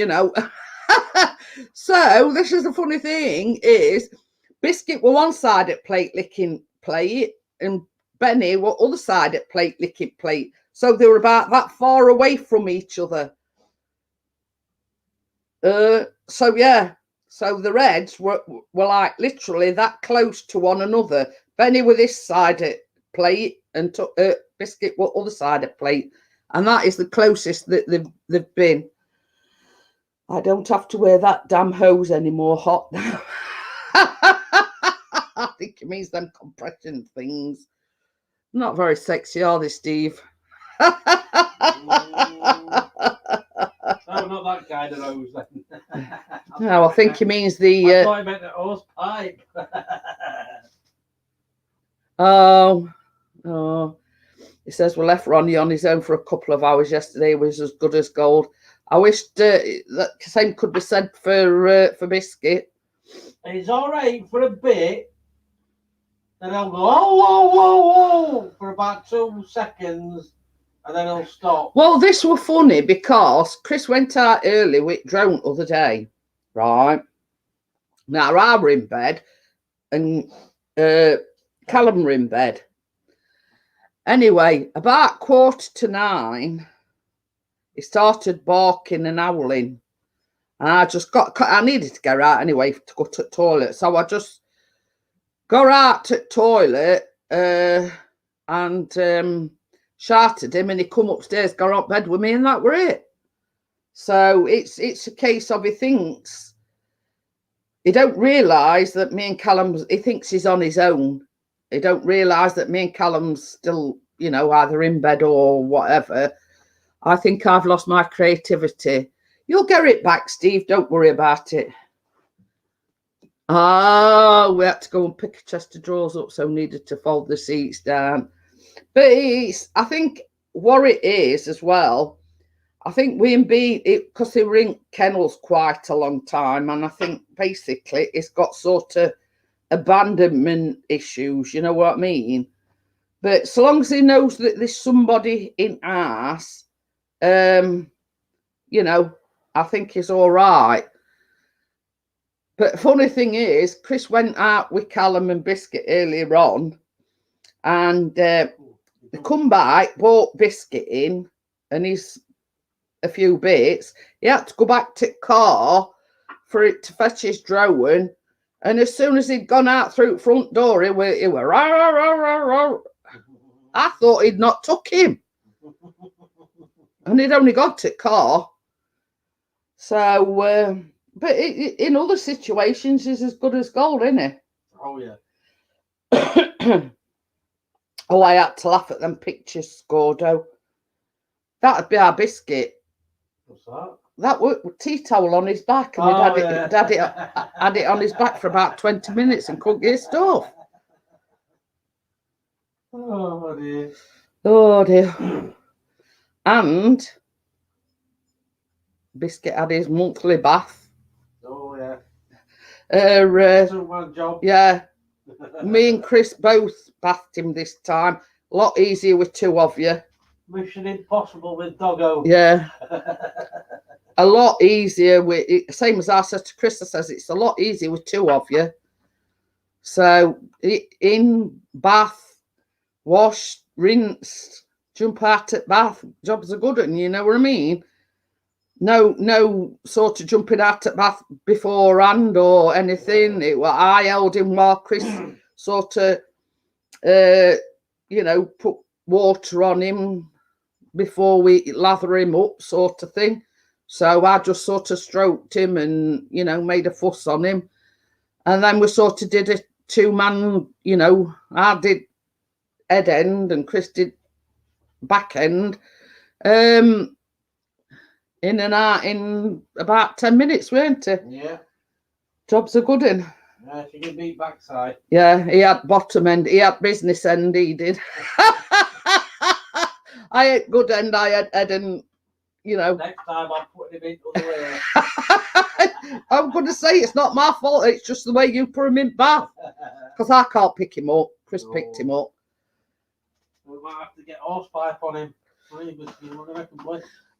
So this is the funny thing is Biscuit were one side at plate licking plate and Benny were other side at plate licking plate. So they were about that far away from each other. So yeah, so the Reds were like literally that close to one another. Benny with this side of plate and Biscuit with other side of plate, and that is the closest that they've been. I don't have to wear that damn hose anymore. Hot now. I think it means them compression things. Not very sexy, are they, Steve? No, not that kind of hose then. No, I think he means the. I thought he meant the hose pipe. Oh. He says we left Ronnie on his own for a couple of hours yesterday. He was as good as gold. I wished that same could be said for Biscuit. He's all right for a bit. Then he'll go, whoa, for about 2 seconds, and then he'll stop. Well, this was funny because Chris went out early with Drone the other day, right? Now, I were in bed, and Callum were in bed. Anyway, about 9:15, he started barking and howling. And I needed to go out anyway to go to the toilet. So I just got out to the toilet and shouted him, and he come upstairs, got up bed with me, and that were it. So it's a case of he don't realise that me and Callum, he thinks he's on his own. He don't realise that me and Callum's still, either in bed or whatever. I think I've lost my creativity. You'll get it back, Steve. Don't worry about it. Oh, we had to go and pick a chest of drawers up, so needed to fold the seats down. But I think what it is as well, I think we and B, because they were in kennels quite a long time, and I think basically it's got sort of abandonment issues, you know what I mean? But so long as he knows that there's somebody in ours, I think he's all right. But funny thing is, Chris went out with Callum and Biscuit earlier on, and they come back, brought Biscuit in, and he's a few bits. He had to go back to the car for it to fetch his drone. And as soon as he'd gone out through the front door, he were rah, rah, rah, rah, rah. I thought he'd not took him. And he'd only got to the car. So, but in other situations, he's as good as gold, isn't he? Oh, yeah. Oh, I had to laugh at them pictures, Scordo. That'd be our Biscuit. What's that? That was tea towel on his back, and he'd had it on his back for about 20 minutes and couldn't get stuff. Oh, dear. Oh, dear. And Biscuit had his monthly bath. Oh, yeah. One job. Yeah. Me and Chris both bathed him this time. A lot easier with two of you. Mission impossible with Doggo. Yeah. A lot easier with it, same as I said to Chris. I says it's a lot easier with two of you. So in bath, wash, rinse, jump out at bath. Jobs are good, and you know what I mean. No sort of jumping out at bath beforehand or anything. I held him while Chris sort of, put water on him before we lather him up, sort of thing. So I just sort of stroked him and, made a fuss on him. And then we sort of did a two-man, I did head end and Chris did back end. In and out in about 10 minutes, weren't it? Yeah. Job's a good one. Yeah, she can beat backside. Yeah, he had bottom end. He had business end, he did. I had good end, I had head and, Next time I'm putting him in the other way. I'm going to say it's not my fault. It's just the way you put him in bath. Because I can't pick him up. Chris picked him up. We might have to get horse pipe on him.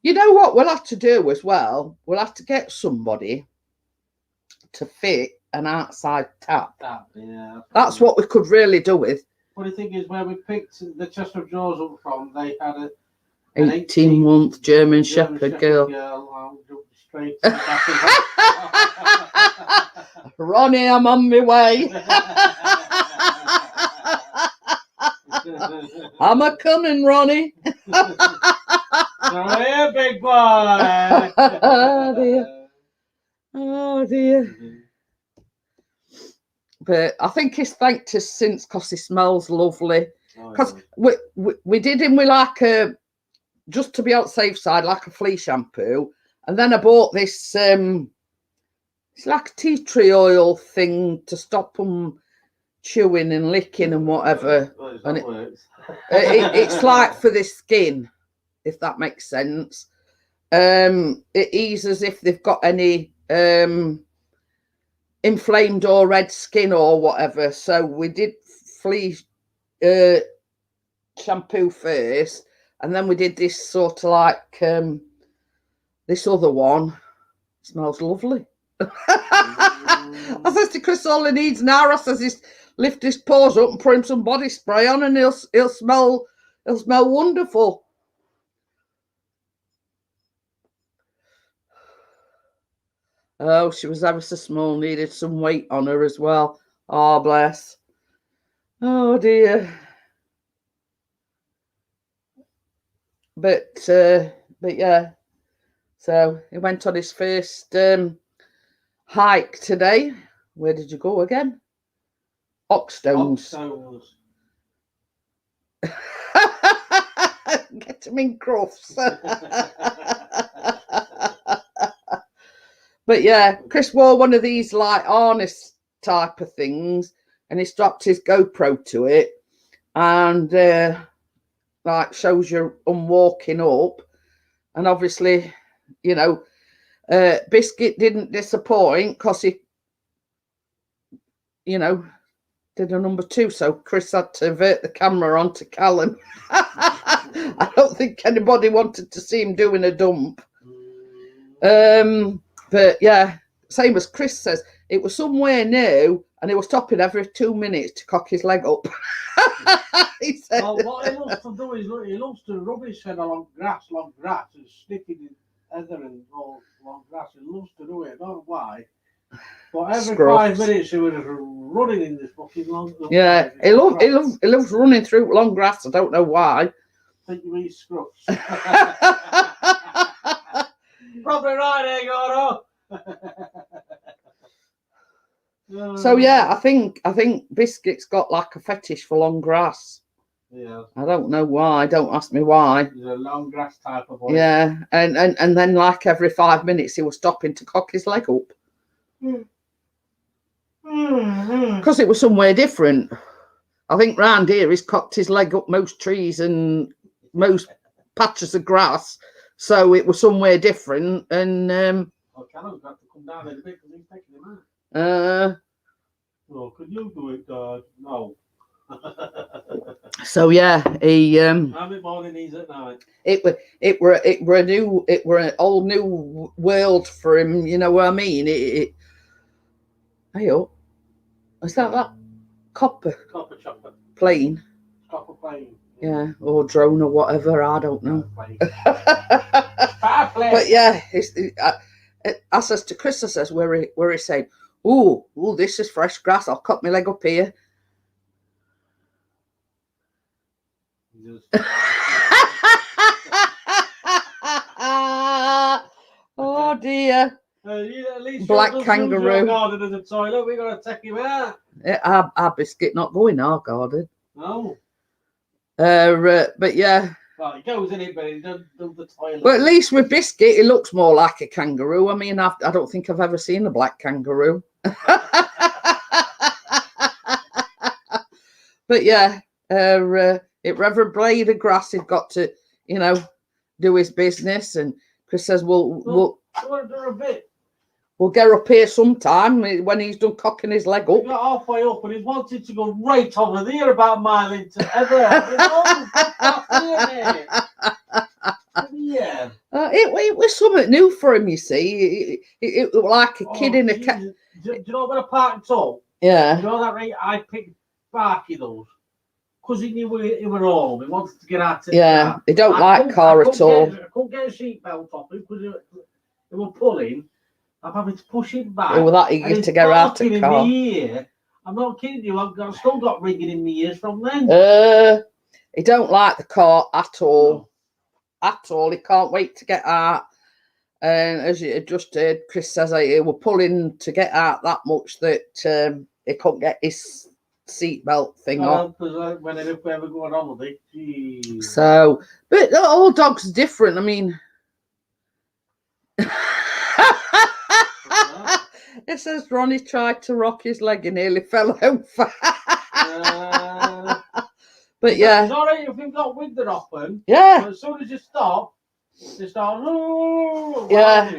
You know what we'll have to do as well? We'll have to get somebody to fit an outside tap. Yeah. That's what we could really do with. Funny thing is, where we picked the chest of drawers up from, they had an 18-month German Shepherd girl. Jumped straight to the bathroom. Ronnie, I'm on my way. I'm a coming, Ronnie. So here, big boy. Oh dear. Oh dear. But I think he's thanked us since because he smells lovely. Because we did him with like a, just to be on the safe side, like a flea shampoo. And then I bought this, it's like a tea tree oil thing to stop them chewing and licking and whatever. And it's like for the skin, if that makes sense. It eases if they've got any inflamed or red skin or whatever. So we did flea shampoo first, and then we did this sort of like this other one. It smells lovely. I says to Chris, all he needs now, I says, is lift his paws up and put him some body spray on, and he'll smell wonderful. Oh, she was ever so small, needed some weight on her as well. Oh, bless. Oh dear. But yeah. So he went on his first hike today. Where did you go again? Oxstones. Get him in Crufts. But yeah, Chris wore one of these like harness type of things, and he strapped his GoPro to it, and like shows you walking up. And obviously, you know, Biscuit didn't disappoint because he, you know, did a number 2. So Chris had to avert the camera onto Callum. I don't think anybody wanted to see him doing a dump. But yeah, same as Chris says, it was somewhere new, and he was stopping every 2 minutes to cock his leg up. He said, well, what he loves to do is he loves to rub his head along grass, and sticking in heather and all long grass. He loves to do it. I don't know why. But every 5 minutes he was running in this fucking long. Yeah, he loves running through long grass. I don't know why. I think you mean scruffs. Probably right there, Gordo. So yeah, I think Biscuit's got like a fetish for long grass. Yeah. I don't know why. Don't ask me why. He's a long grass type of boy. Yeah, and then like every 5 minutes he was stopping to cock his leg up. Because it was somewhere different. I think round here he's cocked his leg up most trees and most patches of grass. So it was somewhere different, and well, Callum's got to come down a bit because he's taking him out. Well, could you do it, Dad? No. So yeah, he How many mornings at night? It were an all new world for him. You know what I mean? Hey, oh, is that copper chopper plane? Copper plane. Yeah, or drone or whatever. I don't know. But yeah, I says to Chris, I says, where he saying, "Ooh, this is fresh grass. I'll cut my leg up here." Oh dear. At least Black kangaroo. Garden in the toilet. We got to take him out. Our Biscuit not going our garden. No. But yeah. Well, he goes in it, but he doesn't do the toilet. But at least with Biscuit, he looks more like a kangaroo. I mean, I don't think I've ever seen a black kangaroo. But yeah, if Reverend Blade of Grass had got to, you know, do his business, and Chris says, we'll get up here sometime when he's done cocking his leg up. He got halfway up and he wanted to go right over there about a mile into heather. Yeah. It was something new for him, you see. It was like a kid in a cat. Do you know what a parked up? Yeah. You know that right? I picked Barky those. Because he knew he were home. He wanted to get out of he don't like car at all. I couldn't get a seatbelt off him because they were pulling, I'm having to push him back. Oh, that eager to get out of the car. I'm not kidding you. I've still got ringing in my ears from then. He don't like the car at all. No. At all. He can't wait to get out. And as you just heard, Chris says he were pulling to get out that much that he couldn't get his seatbelt thing off. Whenever we ever go on holiday. Geez. So, but all dogs are different. I mean, it says Ronnie tried to rock his leg and nearly fell over. But yeah, it's all right if you've got window open. Yeah. But as soon as you stop, they start. Yeah.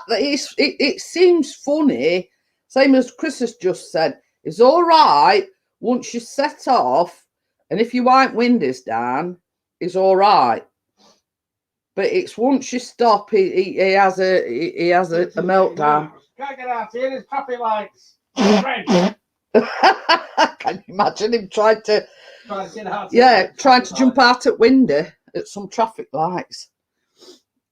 It seems funny. Same as Chris has just said. It's all right once you set off, and if you wipe windows down, it's all right. But it's once you stop, he has a meltdown. Can't get out here. There's traffic lights. Can you imagine him trying to get out? Trying to jump out at window at some traffic lights.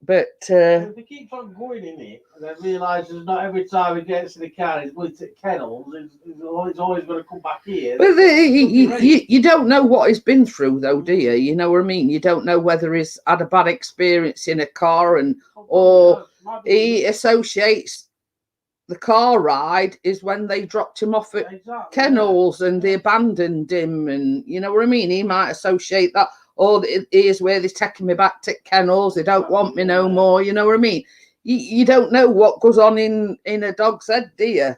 But if he keeps on going in it and then realises not every time he gets in the car he's going to kennels, he's always going to come back here. But you don't know what he's been through, though, do you? You know what I mean? You don't know whether he's had a bad experience in a car or he associates the car ride is when they dropped him off at kennels and they abandoned him, and you know what I mean? He might associate that. Oh, here's where they're taking me back to kennels. They don't want me no more. You know what I mean? You don't know what goes on in a dog's head, do you? I'd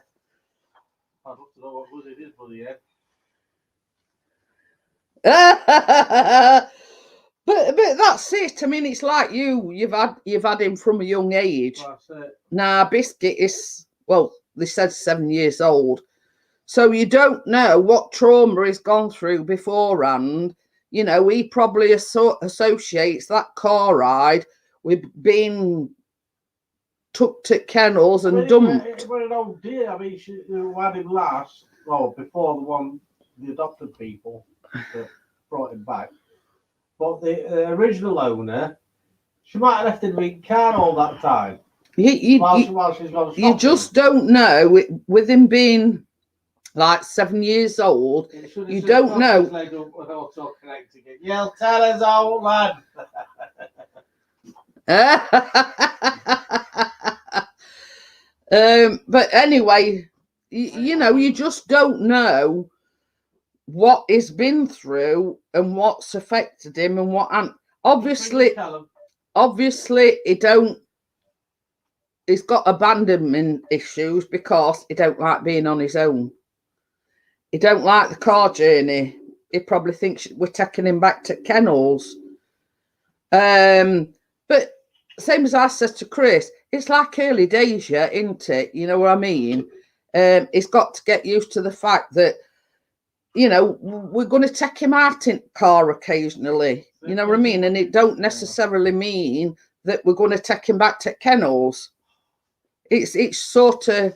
love to know what goes in his bloody head. But that's it. I mean, it's like you've had him from a young age. That's it. Now, Biscuit is, well, they said 7 years old. So you don't know what trauma he's gone through beforehand. You know, he probably associates that car ride with being took to kennels and dumped. Well, an old dear. I mean, she had him last, before the adopted people that brought him back. But the original owner, she might have left him in car all that time. While she's gone you just don't know, with him being like 7 years old, you don't know. You'll tell us, old lad. But anyway, you know, you just don't know what he's been through and what's affected him and what. And obviously, he's got abandonment issues because he don't like being on his own. He don't like the car journey. He probably thinks we're taking him back to kennels. But same as I said to Chris, it's like early days, yeah, isn't it? You know what I mean? He's got to get used to the fact that, you know, we're going to take him out in car occasionally. You know what I mean? And it don't necessarily mean that we're going to take him back to kennels. It's sort of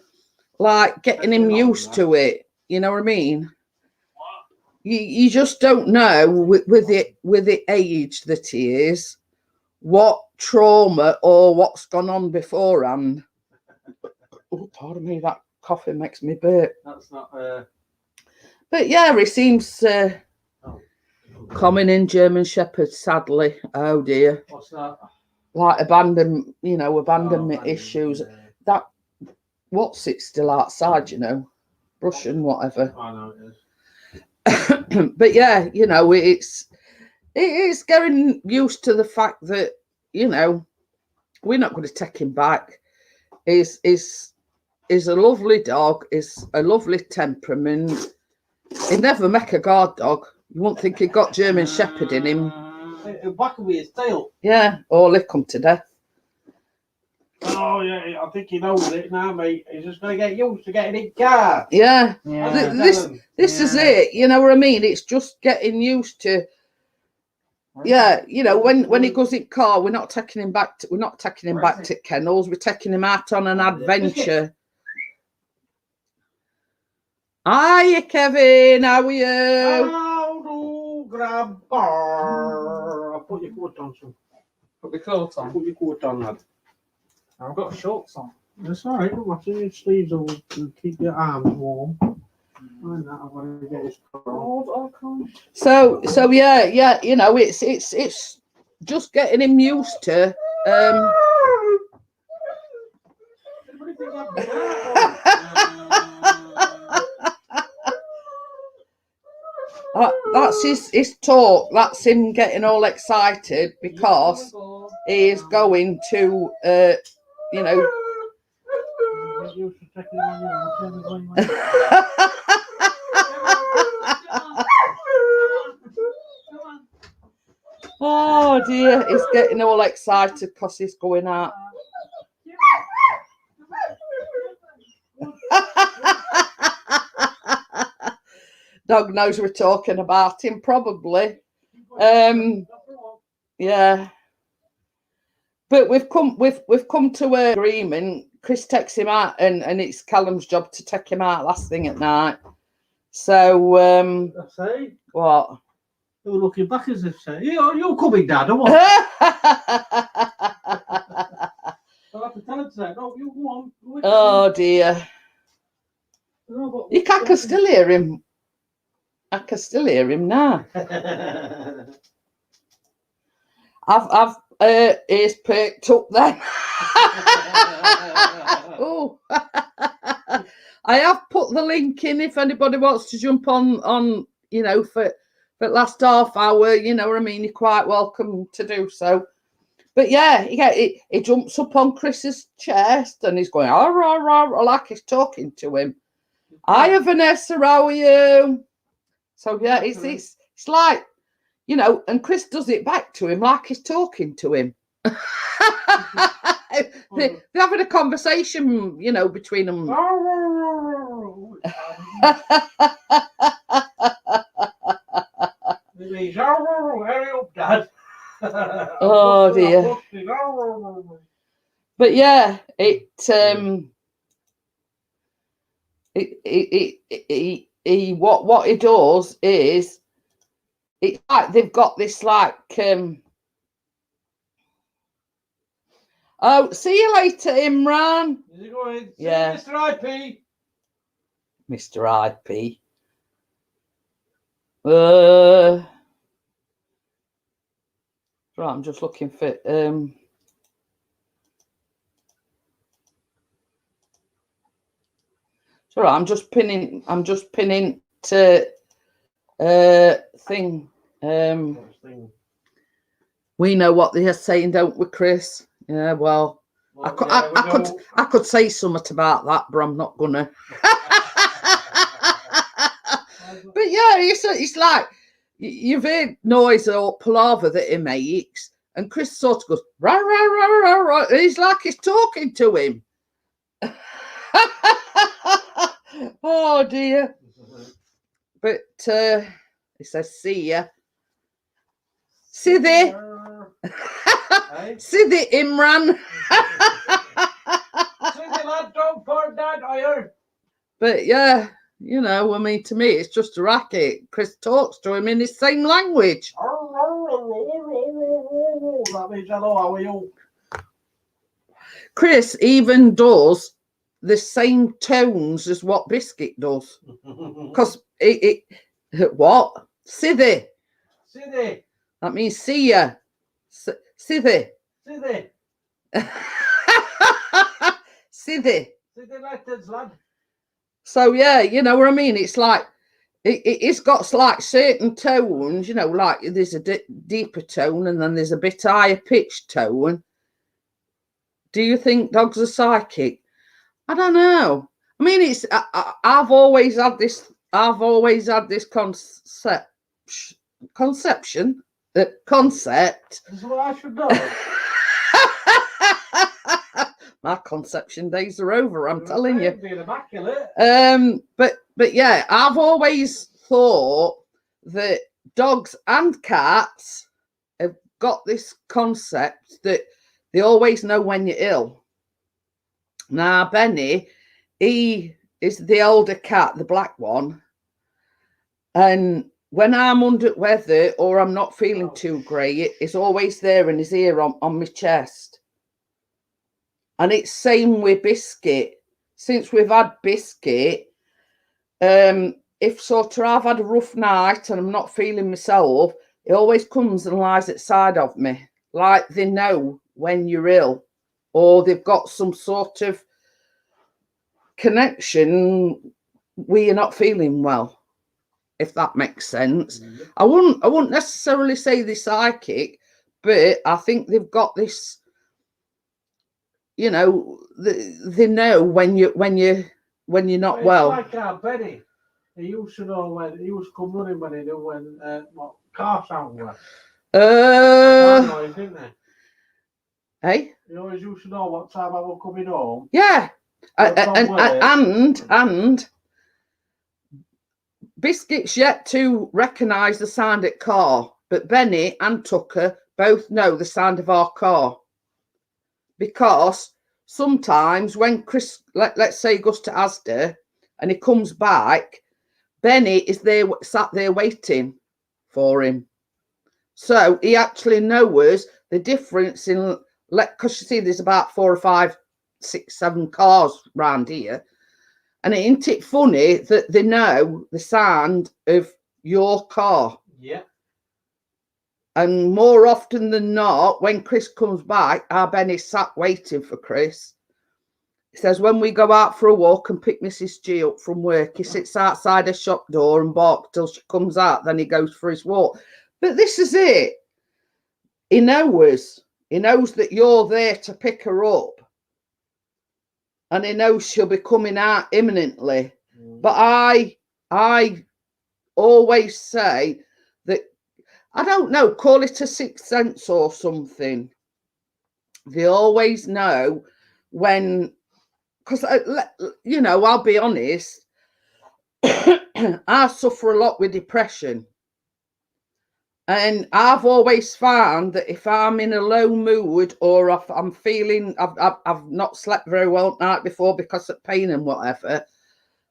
like getting him used to it. You know what I mean? You just don't know with the age that he is what trauma or what's gone on beforehand. Oh, pardon me, that coffee makes me burp. That's not. But yeah, he seems common in German Shepherds, sadly. Oh dear. What's that? Like abandonment issues. Yeah. That what's it still outside, you know, brush and whatever. I know it is. But yeah, you know, it's getting used to the fact that, you know, we're not going to take him back. Is a lovely dog, is a lovely temperament. He'd never make a guard dog. You won't think he got German Shepherd in him. Whack with his tail. Yeah, or lick him to death. Oh yeah, I think he knows it now, mate. He's just going to get used to getting in car. Yeah. This is it. You know what I mean? It's just getting used to. Yeah, you know, when he goes in car, we're not taking him back to kennels. We're taking him out on an adventure. Hiya, Kevin. How are you? How do Grandpa? I'll put your coat on, son. Put the coat on. Put your coat on, lad. I've got shorts on. That's all right. Don't matter. Your sleeves will keep your arms warm. Like that. I'm going to get his coat on. So yeah. You know, it's just getting him used to. That's his talk. That's him getting all excited because he is going to, you know. Oh dear, he's getting all excited because he's going out. Dog knows we're talking about him, probably. Yeah. But we've come to an agreement. Chris takes him out, and it's Callum's job to take him out last thing at night. So I say what? They were looking back as if saying, "You're coming, Dad." I want. I'll have to tell him today. No, you go on. Oh dear. No, I can still hear him. I can still hear him now. I've ears perked up then. Oh, I have put the link in if anybody wants to jump on you know, for last half hour, you know what I mean, you're quite welcome to do so. But yeah, he jumps up on Chris's chest and he's going, like he's talking to him. Hiya, Vanessa, how are you? So yeah, it's like, you know, and Chris does it back to him like he's talking to him. They're having a conversation, you know, between them. Hurry up, Dad. Oh dear. But yeah, what he does is, it's like they've got this like oh, see you later, Imran. Is he going? Yeah. Mr. IP. Mr. IP. Right, I'm just looking for it's all right, I'm just pinning to thing. We know what they're saying, don't we, Chris? Yeah, well I could say something about that, but I'm not gonna. But yeah, it's like you've heard noise or palaver that he makes, and Chris sort of goes rah rah rah rah rah. And he's like he's talking to him. Oh dear. But he says, "See ya." See there. See the Imran. See the lad, don't pour that iron. But yeah, you know, I mean, to me, it's just a racket. Chris talks to him in his same language. That means hello, how are you? Chris even does the same tones as what Biscuit does. Because what? Sithy. Sithy. That means see ya. Sithy. Sithy. Sithy. Sithy letters, lad. So yeah, you know what I mean? It's like it's got like certain tones, you know, like there's a deeper tone and then there's a bit higher pitched tone. Do you think dogs are psychic? I don't know. I mean, it's I've always had this concept. This is what I should know. My conception days are over, I'm telling you. Being immaculate. But yeah, I've always thought that dogs and cats have got this concept that they always know when you're ill. Now, Benny, he is the older cat, the black one. And when I'm under weather or I'm not feeling too great, it's always there in his ear on my chest. And it's same with Biscuit. Since we've had Biscuit, if sort of I've had a rough night and I'm not feeling myself, it always comes and lies at the side of me. Like they know when you're ill, or they've got some sort of connection where you're not feeling well, if that makes sense. I wouldn't necessarily say they're psychic, but I think they've got this, you know, they know when you're not well. It's like our Benny. He used to know when he used to come running when he knew when what car sound was. Noise, didn't he? Hey? He always used to know what time I was coming home. Yeah. And Biscuit's yet to recognise the sound of car, but Benny and Tucker both know the sound of our car. Because sometimes when Chris, let's say he goes to Asda and he comes back, Benny is there, sat there waiting for him. So he actually knows the difference in, because you see there's about 4 or 5, 6, 7 cars around here. And isn't it funny that they know the sound of your car? Yeah. And more often than not, when Chris comes back, our Benny sat waiting for Chris. He says, when we go out for a walk and pick Mrs. G up from work, he sits outside her shop door and barks till she comes out. Then he goes for his walk. But this is it. He knows. He knows that you're there to pick her up. And he knows she'll be coming out imminently. But I always say that, I don't know, call it a sixth sense or something. They always know when, because, you know, I'll be honest, I suffer a lot with depression. And I've always found that if I'm in a low mood or if I'm feeling, I've not slept very well at night before because of pain and whatever,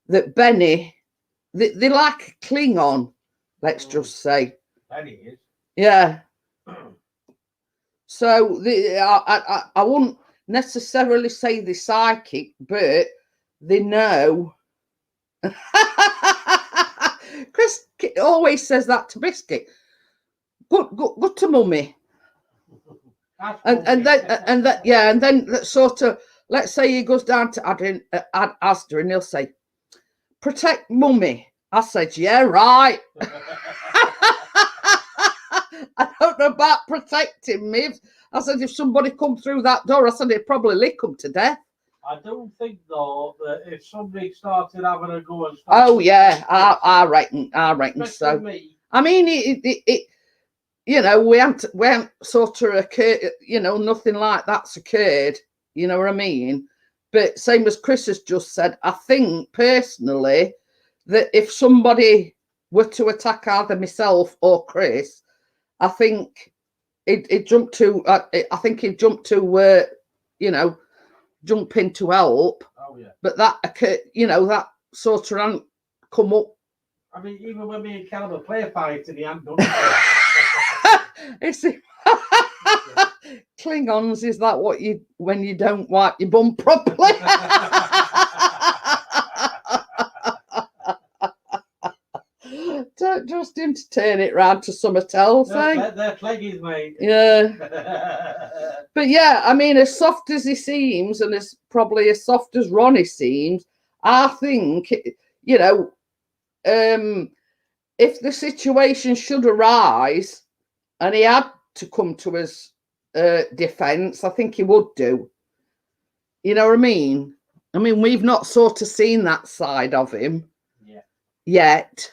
that Benny, they like a Klingon, let's just say. Benny is. Yeah. So I wouldn't necessarily say they're psychic, but they know. Chris always says that to Biscuit. Go to mummy. And then sort of, let's say he goes down to Asda and he'll say, protect mummy. I said, yeah, right. I don't know about protecting me. I said, if somebody come through that door, I said, it'd probably lick them to death. I don't think, though, that if somebody started having a go and oh, yeah, I reckon so. Me. I mean, it you know, we haven't sort of occurred, you know, nothing like that's occurred, you know what I mean? But same as Chris has just said, I think personally that if somebody were to attack either myself or Chris, I think it jumped to, I think he'd jump to, you know, jump in to help. Oh, yeah. But that occurred, you know, that sort of hadn't come up. I mean, even when me and Calvin play a fight and he hadn't done It's Klingons, is that what you, when you don't wipe your bum properly? Don't trust him to turn it round to something else, eh? They're Cleggies, mate. Yeah. But yeah, I mean, as soft as he seems, and as probably as soft as Ronnie seems, I think, you know, if the situation should arise and he had to come to his defence, I think he would do. You know what I mean? I mean, we've not sort of seen that side of him yet.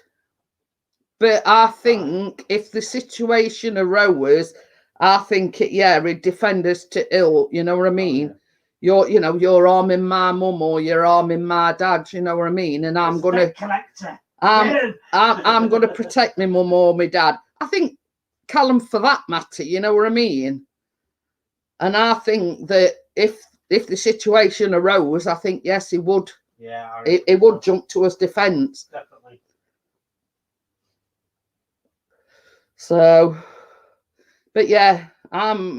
But I think if the situation arose, I think he'd defend us to ill. You know what I mean? You're harming my mum or you're harming my dad. You know what I mean? And I'm gonna I'm gonna protect my mum or my dad. I think Callum, for that matter, you know what I mean? And I think that if the situation arose, I think yes, he would. Yeah, he would jump to his defence. Definitely. So, but yeah, I'm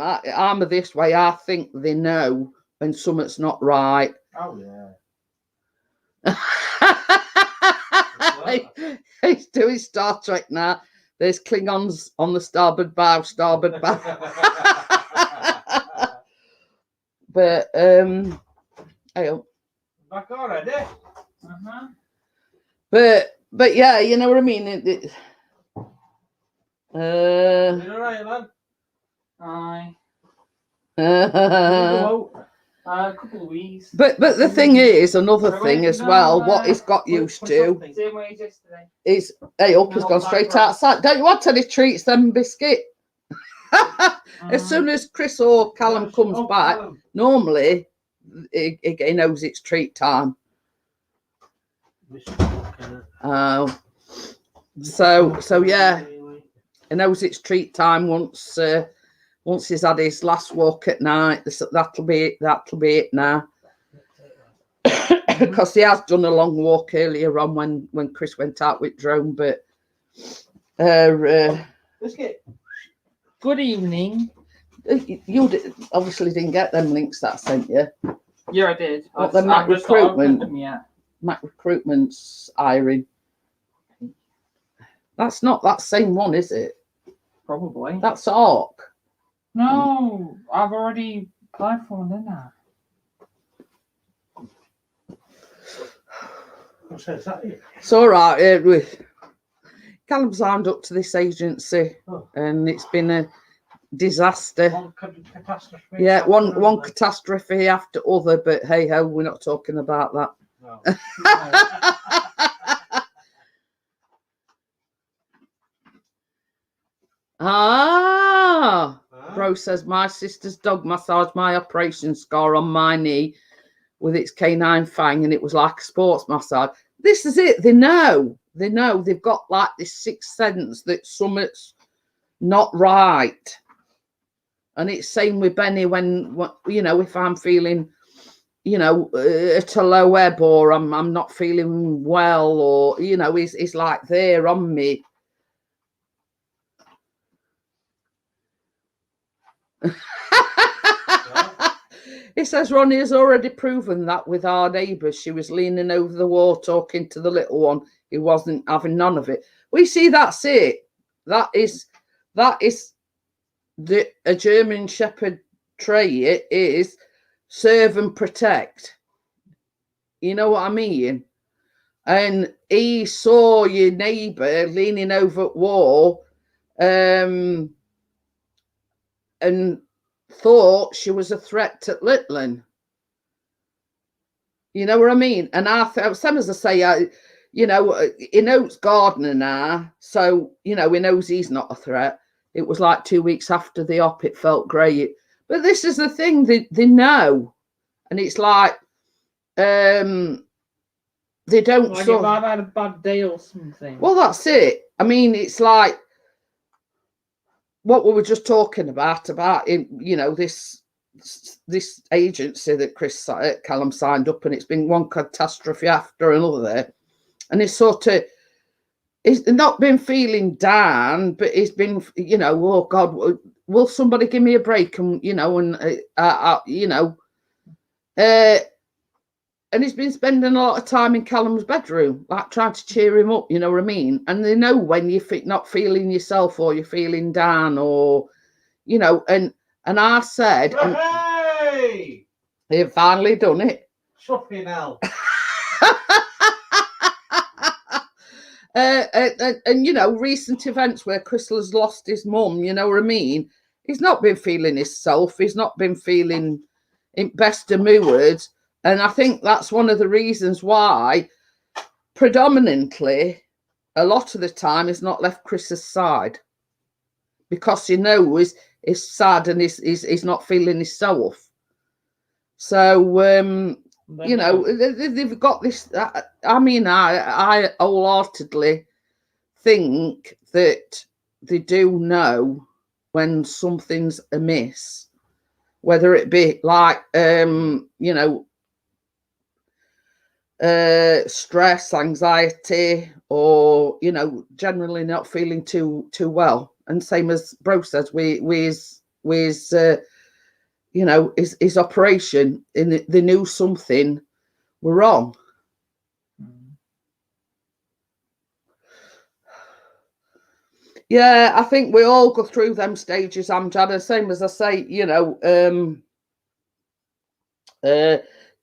this way. I think they know when something's not right. Oh yeah. He's doing Star Trek now. There's Klingons on the starboard bow, starboard bow. But hey, back already. But yeah, you know what I mean. You all right, lad? Aye. A couple of weeks. But the thing is, another thing as well, what he's got used to Same way as yesterday. is, hey, up has gone straight outside. Don't you want any treats, then biscuit? As soon as Chris or Callum comes back, normally he knows it's treat time. So yeah, he knows it's treat time once he's had his last walk at night. That'll be it now. Because he has done a long walk earlier on when Chris went out with Drone. But good evening. You obviously didn't get them links that I sent you. Yeah, I did. What, the Mac recruitment? Yeah. Mac recruitment's Irene. That's not that same one, is it? Probably. That's Ark. No, I've already applied for one, didn't I? It's all right. Callum signed up to this agency, and it's been a disaster. One catastrophe. Yeah, one catastrophe after other. But hey ho, we're not talking about that. No. Bro says my sister's dog massaged my operation scar on my knee with its canine fang, and it was like a sports massage. This is it. They know. They've got like this sixth sense that something's not right. And it's same with Benny when if I'm feeling, at a low ebb, or I'm not feeling well, or he's like there on me. It says Ronnie has already proven that with our neighbours. She was leaning over the wall talking to the little one who wasn't having none of it. We see that's it. That is a German Shepherd trait. It is serve and protect. You know what I mean? And he saw your neighbour leaning over the wall, and thought she was a threat to Littland. You know what I mean? And I thought, same as I say, he knows Gardner now, so he knows he's not a threat. It was like 2 weeks after the op, it felt great. But this is the thing, they know, and it's like they don't. Like if I've had a bad day or something. Well, that's it. I mean, it's like what we were just talking about this agency that Callum signed up, and it's been one catastrophe after another, and it's not been feeling down, but it's been oh God, will somebody give me a break? And and he's been spending a lot of time in Callum's bedroom, like trying to cheer him up, you know what I mean? And they know when you're not feeling yourself, or you're feeling down, or, and I said, hey! They've finally done it. Fucking hell. And recent events where Crystal has lost his mum, you know what I mean? He's not been feeling himself. He's not been feeling in best of moods. And I think that's one of the reasons why, predominantly, a lot of the time, he's not left Chris's side, because he knows he's sad and he's not feeling himself. So, they've got this. I mean, I wholeheartedly think that they do know when something's amiss, whether it be like, stress, anxiety, or generally not feeling too well. And same as Bro says, with you know, his operation, and they knew something were wrong. Yeah, I think we all go through them stages, Amjad. The same as I say, you know,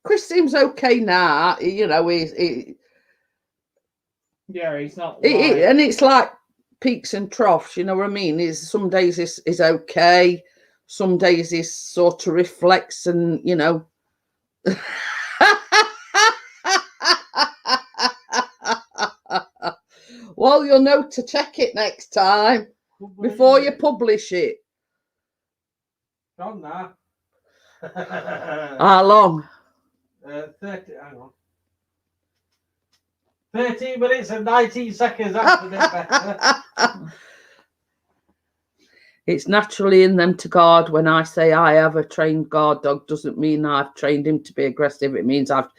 Chris seems okay now. You know, Yeah, he's not. and it's like peaks and troughs. You know what I mean? Is some days is okay, some days is sort of reflects, and you know. Well, you'll know to check it next time before you publish it. Gone now. How long? 30. Hang on. 13 minutes and 19 seconds after better. It's naturally in them to guard. When I say I have a trained guard dog, doesn't mean I've trained him to be aggressive. It means I've.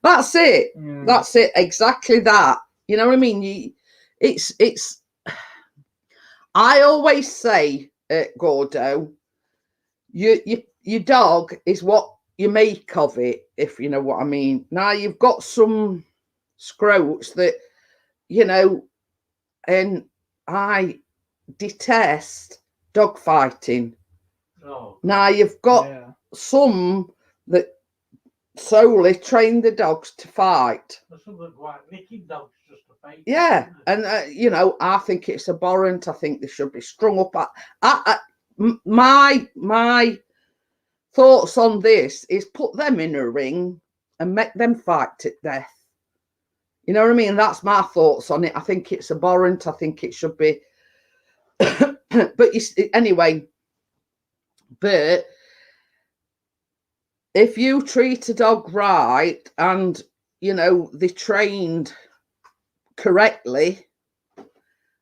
That's it. That's it. Exactly that. You know what I mean? It's. I always say, Gordo, your dog is what you make of it, if you know what I mean. Now you've got some scroats that, you know, and I detest dog fighting. Oh, now you've got some that solely train the dogs to fight. Some look like nicking dogs just to fight. Yeah, and you know, I think it's abhorrent. I think they should be strung up. My thoughts on this is put them in a ring and make them fight to death. You know what I mean? That's my thoughts on it. I think it's abhorrent. I think it should be. But anyway, but if you treat a dog right and, you know, they're trained correctly,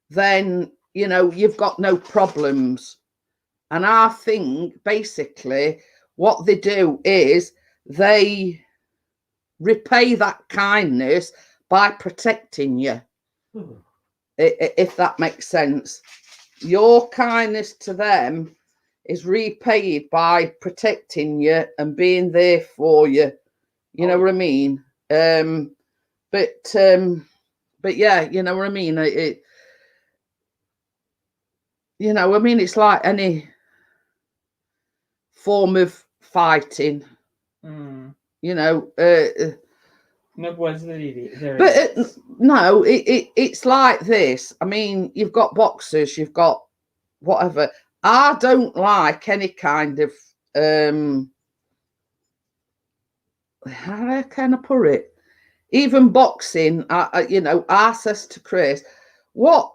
then, you know, you've got no problems. And I think basically what they do is they repay that kindness by protecting you, if that makes sense. Your kindness to them is repaid by protecting you and being there for you. You know what I mean? But yeah, you know what I mean? You know, I mean, it's like any form of fighting. You know, no, it's like this. I mean, you've got boxers, you've got whatever. I don't like any kind of how can I put it? Even boxing, you know, I says to Chris, what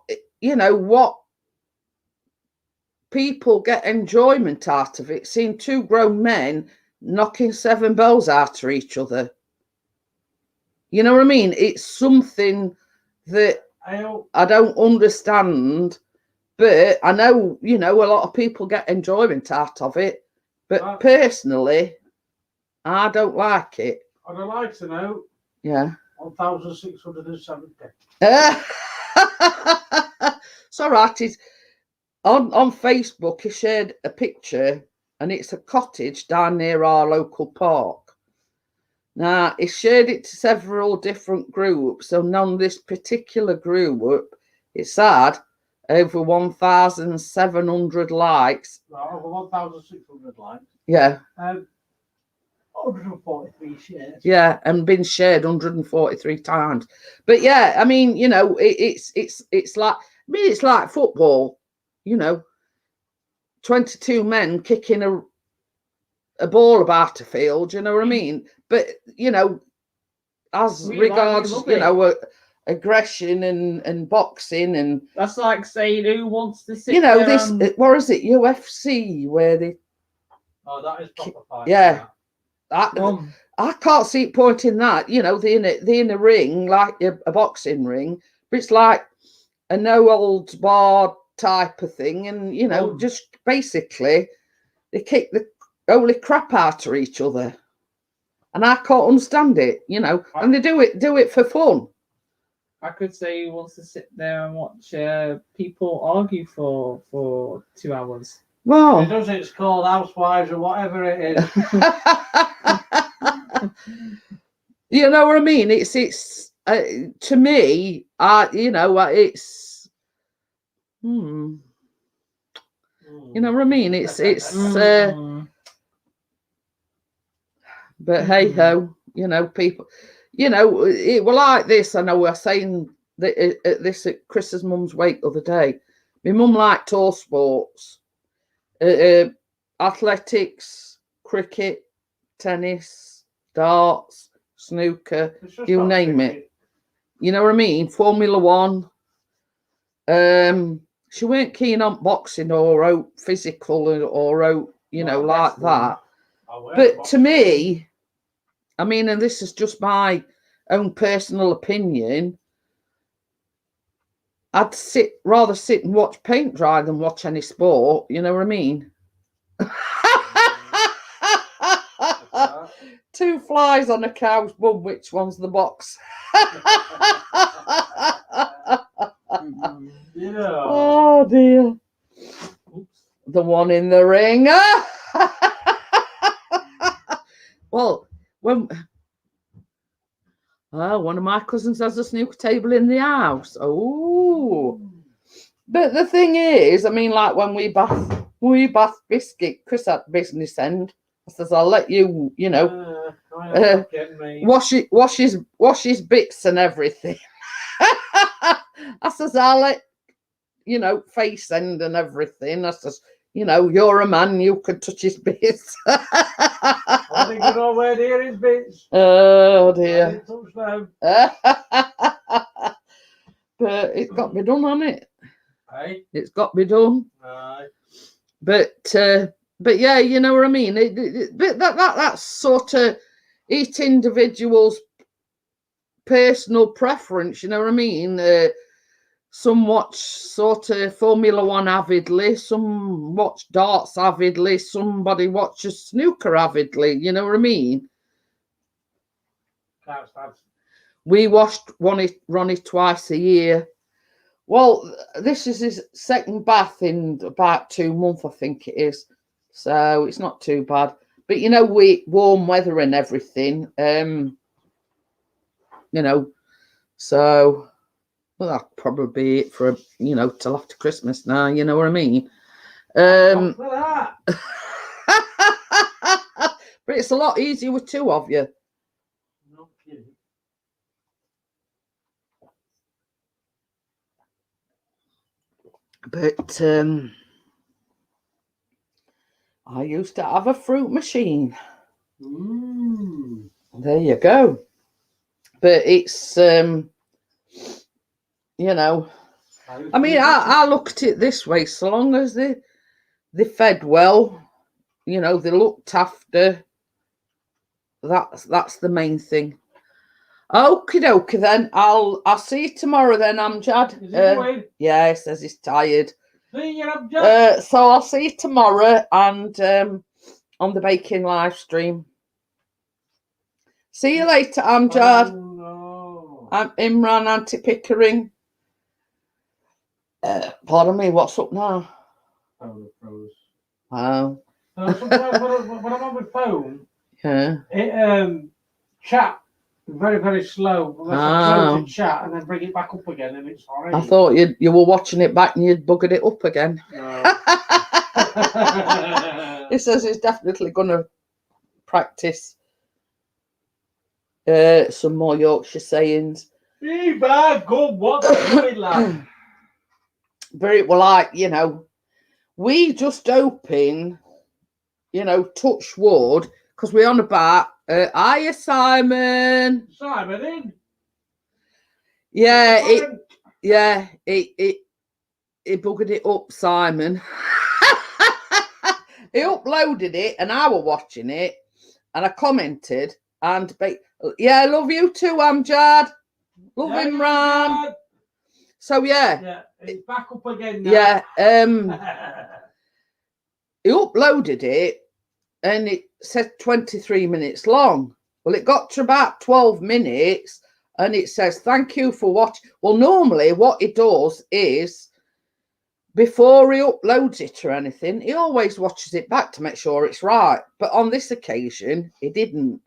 people get enjoyment out of it, seeing two grown men knocking 7 bells out of each other. You know what I mean? It's something that I don't understand, but I know, you know, a lot of people get enjoyment out of it. But personally, I don't like it. I'd like to know. Yeah. 1,670. It's all right. He's on Facebook. He shared a picture, and it's a cottage down near our local park. Now, he shared it to several different groups, and on this particular group, it's sad, over 1,700 likes. Over 1,600 likes. Yeah. 143 shares. Yeah, and been shared 143 times. But yeah, I mean, you know, it's like, I mean, it's like football, you know, 22 men kicking a ball about a field, you know what I mean? But, you know, as regards, you know, aggression and boxing, and that's like saying who wants to sit, you know, this, what is it, UFC, where they, oh, that is proper fight. Yeah. I can't see it pointing that, you know, they're in a ring, like a boxing ring, but it's like a no holds barred type of thing, and you know, just basically they kick the holy crap out of each other, and I can't understand it, you know, and they do it for fun. I could say who wants to sit there and watch people argue for 2 hours. Well, does it's called Housewives or whatever it is. you know what I mean? It's to me, it's you know what I mean? It's but hey ho, people, it were like this. I know we're saying that at Chris's mum's wake the other day. My mum liked all sports, athletics, cricket, tennis, darts, snooker, you name it. You know what I mean? Formula One. She weren't keen on boxing or physical or like that. But to me, I mean, and this is just my own personal opinion, I'd rather sit and watch paint dry than watch any sport. You know what I mean? Two flies on a cow's bum. Which one's the box? Oh dear. The one in the ring. Well, one of my cousins has a snooker table in the house. Oh, but the thing is, I mean, like when we bath biscuit, Chris had business end. I says, I'll let you, wash his bits and everything. I says, I'll let face end and everything. I says, you're a man, you can touch his bits. I think I know where there is bits. Oh dear. But it's got to be done, hasn't it? Hey? It's got to be done. Right. But yeah, you know what I mean. But that's sort of each individual's personal preference. You know what I mean. Some watch sort of Formula One avidly, some watch darts avidly, somebody watches snooker avidly, you know what I mean? We watched Ronnie twice a year. Well, this is his second bath in about 2 months, I think it is. So it's not too bad. But warm weather and everything, so well, that'll probably be it for till after Christmas now. You know what I mean? But it's a lot easier with two of you. No kidding. But I used to have a fruit machine. There you go. But it's I mean, I look at it this way: so long as they fed well, they looked after. That's the main thing. Okie dokie then. I'll see you tomorrow then, Amjad. Yeah, he says he's tired. See you, Amjad. So I'll see you tomorrow and on the baking live stream. See you later, Amjad. Oh, no. I'm Imran, Auntie Pickering. Pardon me, what's up now? Phone froze. Oh. Sometimes when I'm on my phone, Yeah. It chat very, very slow. Unless I close the chat and then bring it back up again, and it's horrible. I thought you were watching it back and you'd buggered it up again. No. He says he's definitely going to practice some more Yorkshire sayings. Good, what's going lad? But it were like, we just open, touch wood, because we're on about, hiya, Simon. Simon in? Yeah, it buggered it up, Simon. He uploaded it and I were watching it and I commented and yeah, love you too, Amjad. Love him, Ran. So yeah, it's back up again now. Yeah, he uploaded it and it said 23 minutes long. Well, it got to about 12 minutes and it says thank you for watching. Well, normally what it does is before he uploads it or anything, he always watches it back to make sure it's right. But on this occasion, he didn't.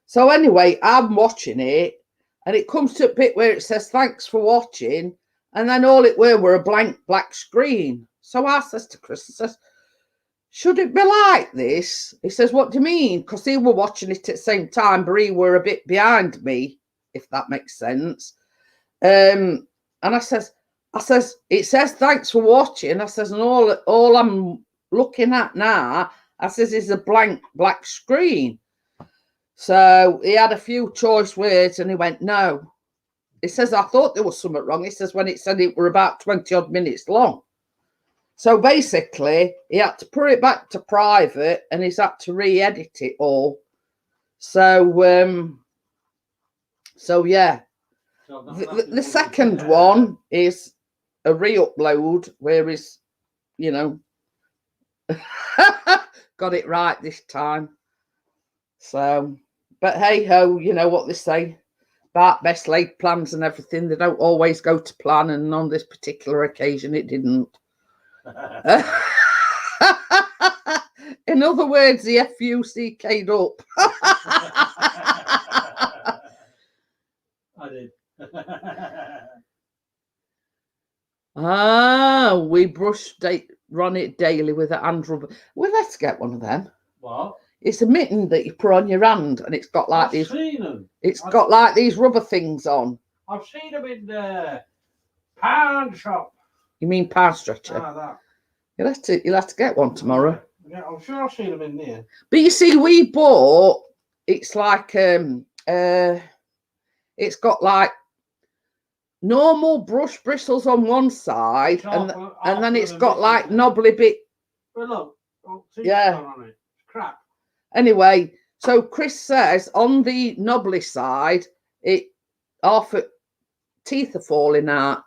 So anyway, I'm watching it, and it comes to a bit where it says, thanks for watching. And then all it were a blank black screen. So I says to Chris, I says, should it be like this? He says, what do you mean? Because he were watching it at the same time, but he were a bit behind me, if that makes sense. And I says, it says, thanks for watching. I says, and all I'm looking at now, I says, is a blank black screen. So he had a few choice words and he went, no. He says, I thought there was something wrong. He says, when it said it were about 20 odd minutes long. So basically, he had to put it back to private and he's had to re-edit it all. So, yeah. So The second one is a re-upload where he's, you know, got it right this time. So, but hey ho, you know what they say about best laid plans and everything. They don't always go to plan, and on this particular occasion, it didn't. In other words, the FUCK'd up. I did. We brush run it daily with an hand rubber. Well, let's get one of them. What? It's a mitten that you put on your hand, and it's got like I've seen them. It's got like these rubber things on. I've seen them in the pound shop. You mean pound stretcher? That. You'll have to get one tomorrow. Yeah, I'm sure I've seen them in there. But you see, we bought. It's like it's got like normal brush bristles on one side, and then it's got like knobbly bit. But look, yeah, on it. It's crap. Anyway, so Chris says on the knobbly side, half teeth are falling out.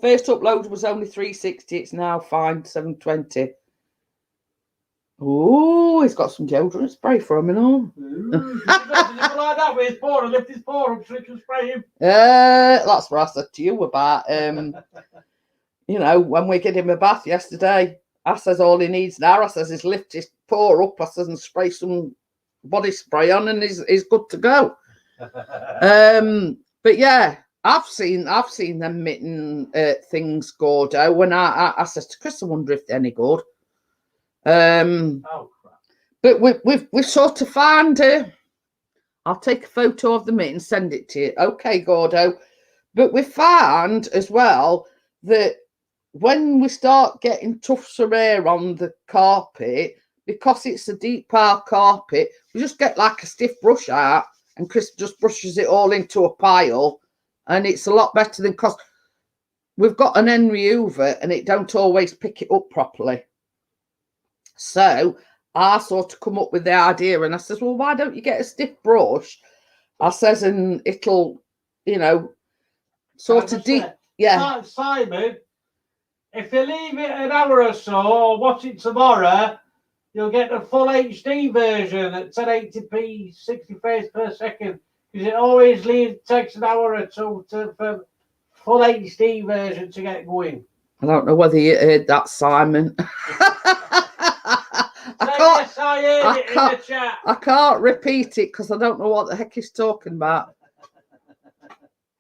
First upload was only 360. It's now fine 720. Oh, he's got some deodorant spray for him and all. Does he go like that with his paw and lift his paw up so he can spray him? That's what I said to you about. You know, when we get him a bath yesterday, I says all he needs now, I says, is lift his paw up, I says, and spray some body spray on, and he's good to go. But yeah, I've seen them mitten things, Gordo. When I says to Chris, I wonder if they're any good. Oh crap! But we've sort of found. I'll take a photo of the mitten and send it to you. Okay, Gordo. But we found as well that when we start getting tufts of hair on the carpet, because it's a deep pile carpet, we just get like a stiff brush out, and Chris just brushes it all into a pile, and it's a lot better than, because we've got an end remover and it don't always pick it up properly. So I sort of come up with the idea, and I says, well, why don't you get a stiff brush? I says, and it'll, you know, sort of deep. Yeah. Simon, if you leave it an hour or so, or watch it tomorrow, you'll get the full HD version at 1080p, 60 frames per second. Because it always takes an hour or two for full HD version to get going. I don't know whether you heard that, Simon. I can't repeat it because I don't know what the heck he's talking about.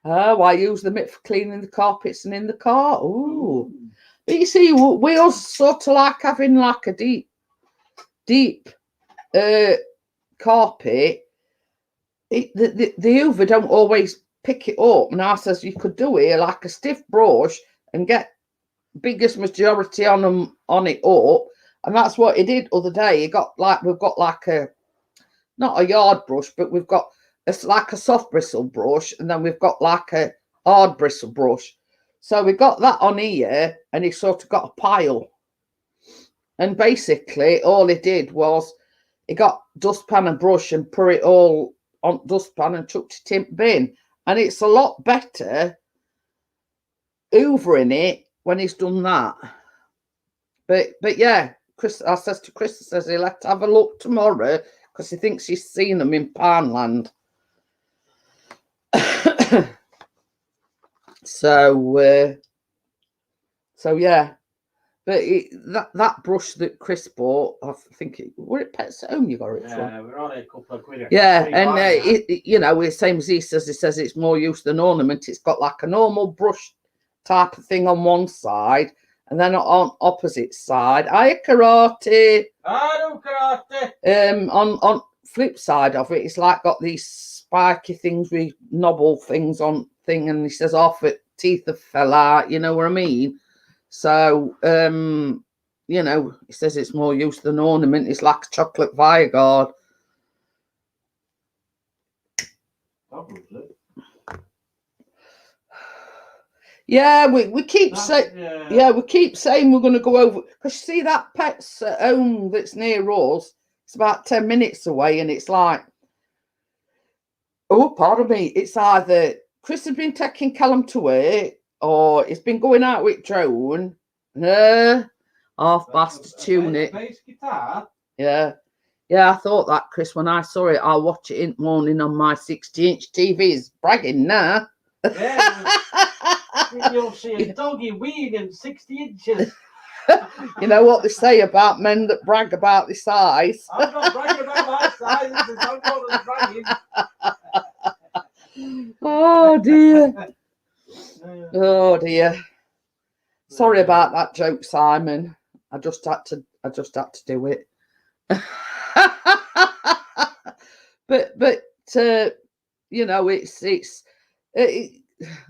Oh, I use the mitt for cleaning the carpets and in the car. Ooh. But you see, we all sort of like having like a deep carpet. The hoover don't always pick it up. And I says you could do it like a stiff brush and get biggest majority on it up. And that's what he did other day. We've got like not a yard brush, but we've got like a soft bristle brush, and then we've got like a hard bristle brush. So we got that on here, and he sort of got a pile. And basically all he did was he got dustpan and brush and put it all on dustpan and chucked it in bin. And it's a lot better hoovering it when he's done that. But yeah, Chris, I says to Chris, says he'll have to have a look tomorrow because he thinks he's seen them in Poundland. So yeah. But that brush that Chris bought, I think were it Pets at Home you got it from? Yeah, we're only a couple of quid. Yeah, and the same as he says it's more use than ornament. It's got like a normal brush type of thing on one side, and then on opposite side, karate. I do karate. On flip side of it, it's like got these spiky things with knobble things on thing, and he says off it teeth have fell out. You know what I mean? So he says it's more use than ornament. It's like a chocolate Viagard. Yeah, we keep saying we keep saying we're going to go over, because you see that Pets at Home that's near us. It's about 10 minutes away, and it's like, oh, pardon me. It's either Chris has been taking Callum to work, or he's been going out with Drone. Half bastard tune it. Bass guitar. Yeah, I thought that, Chris, when I saw it. I'll watch it in the morning on my 60-inch TV. Is bragging now. Yeah, you'll see a doggy weed in 60 inches. You know what they say about men that brag about their size. I'm not bragging about my size. I'm not bragging. Oh dear. Oh dear. Sorry about that joke, Simon. I just had to do it. but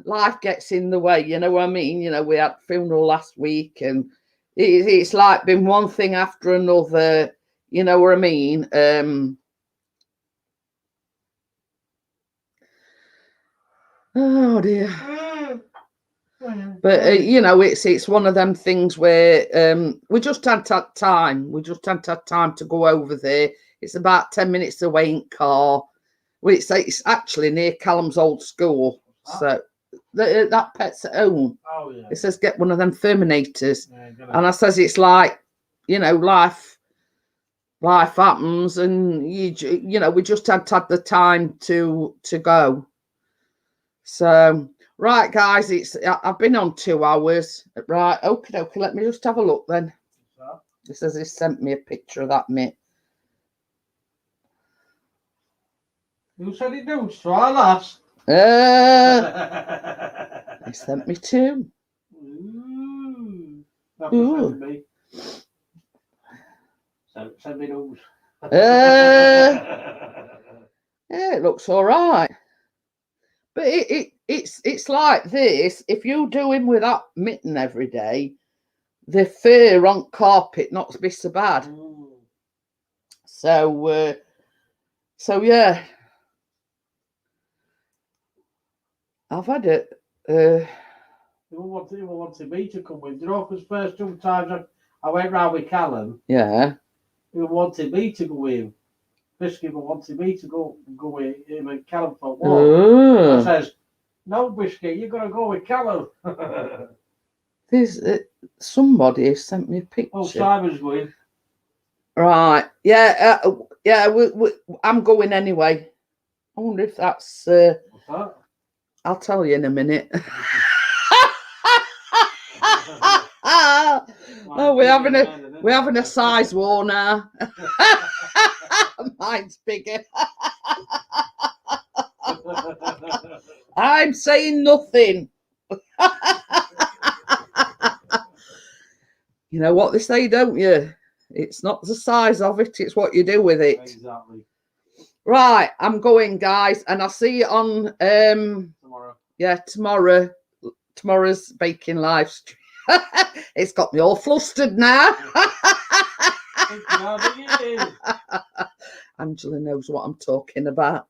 life gets in the way. You know what I mean? We had funeral last week, and it's like been one thing after another. You know what I mean? Oh dear. But it's one of them things where we just hadn't had time. We just hadn't had time to go over there. It's about 10 minutes away in car. Well, it's actually near Callum's old school. So that Pets at Home. Oh yeah. It says get one of them Terminators, and I says it's like, life happens, and we just hadn't had the time to go. So. Right, guys, I've been on 2 hours. Right, okay, let me just have a look then. It says he sent me a picture of that mitt. Who said it don't try last? He sent me 2. Ooh. Me. Send me those. Yeah, it looks all right. But it's like this. If you do him with that mitten every day, the fur on carpet not be so bad. So yeah, I've had it. He wanted me to come with. Because first 2 times I went round with Callum. Yeah. He wanted me to go with him. Biscuit wanted me to go with him and Callum for a walk. I says, no, Biscuit, you're going to go with Callum. There's somebody sent me a picture. Oh, Simon's going. Right. Yeah. I'm going anyway. I wonder if that's. What's that? I'll tell you in a minute. Oh, we're having a size war now. Mine's bigger. I'm saying nothing. You know what they say, don't you? It's not the size of it, it's what you do with it. Exactly. Right, I'm going, guys, and I'll see you on tomorrow. Yeah, tomorrow's baking live stream. It's got me all flustered now. Angela knows what I'm talking about.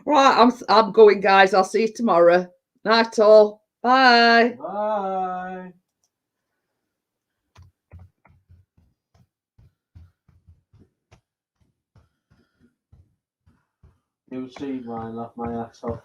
Right, I'm going, guys. I'll see you tomorrow. Night all. Bye. Bye. You'll see mine off my ass off.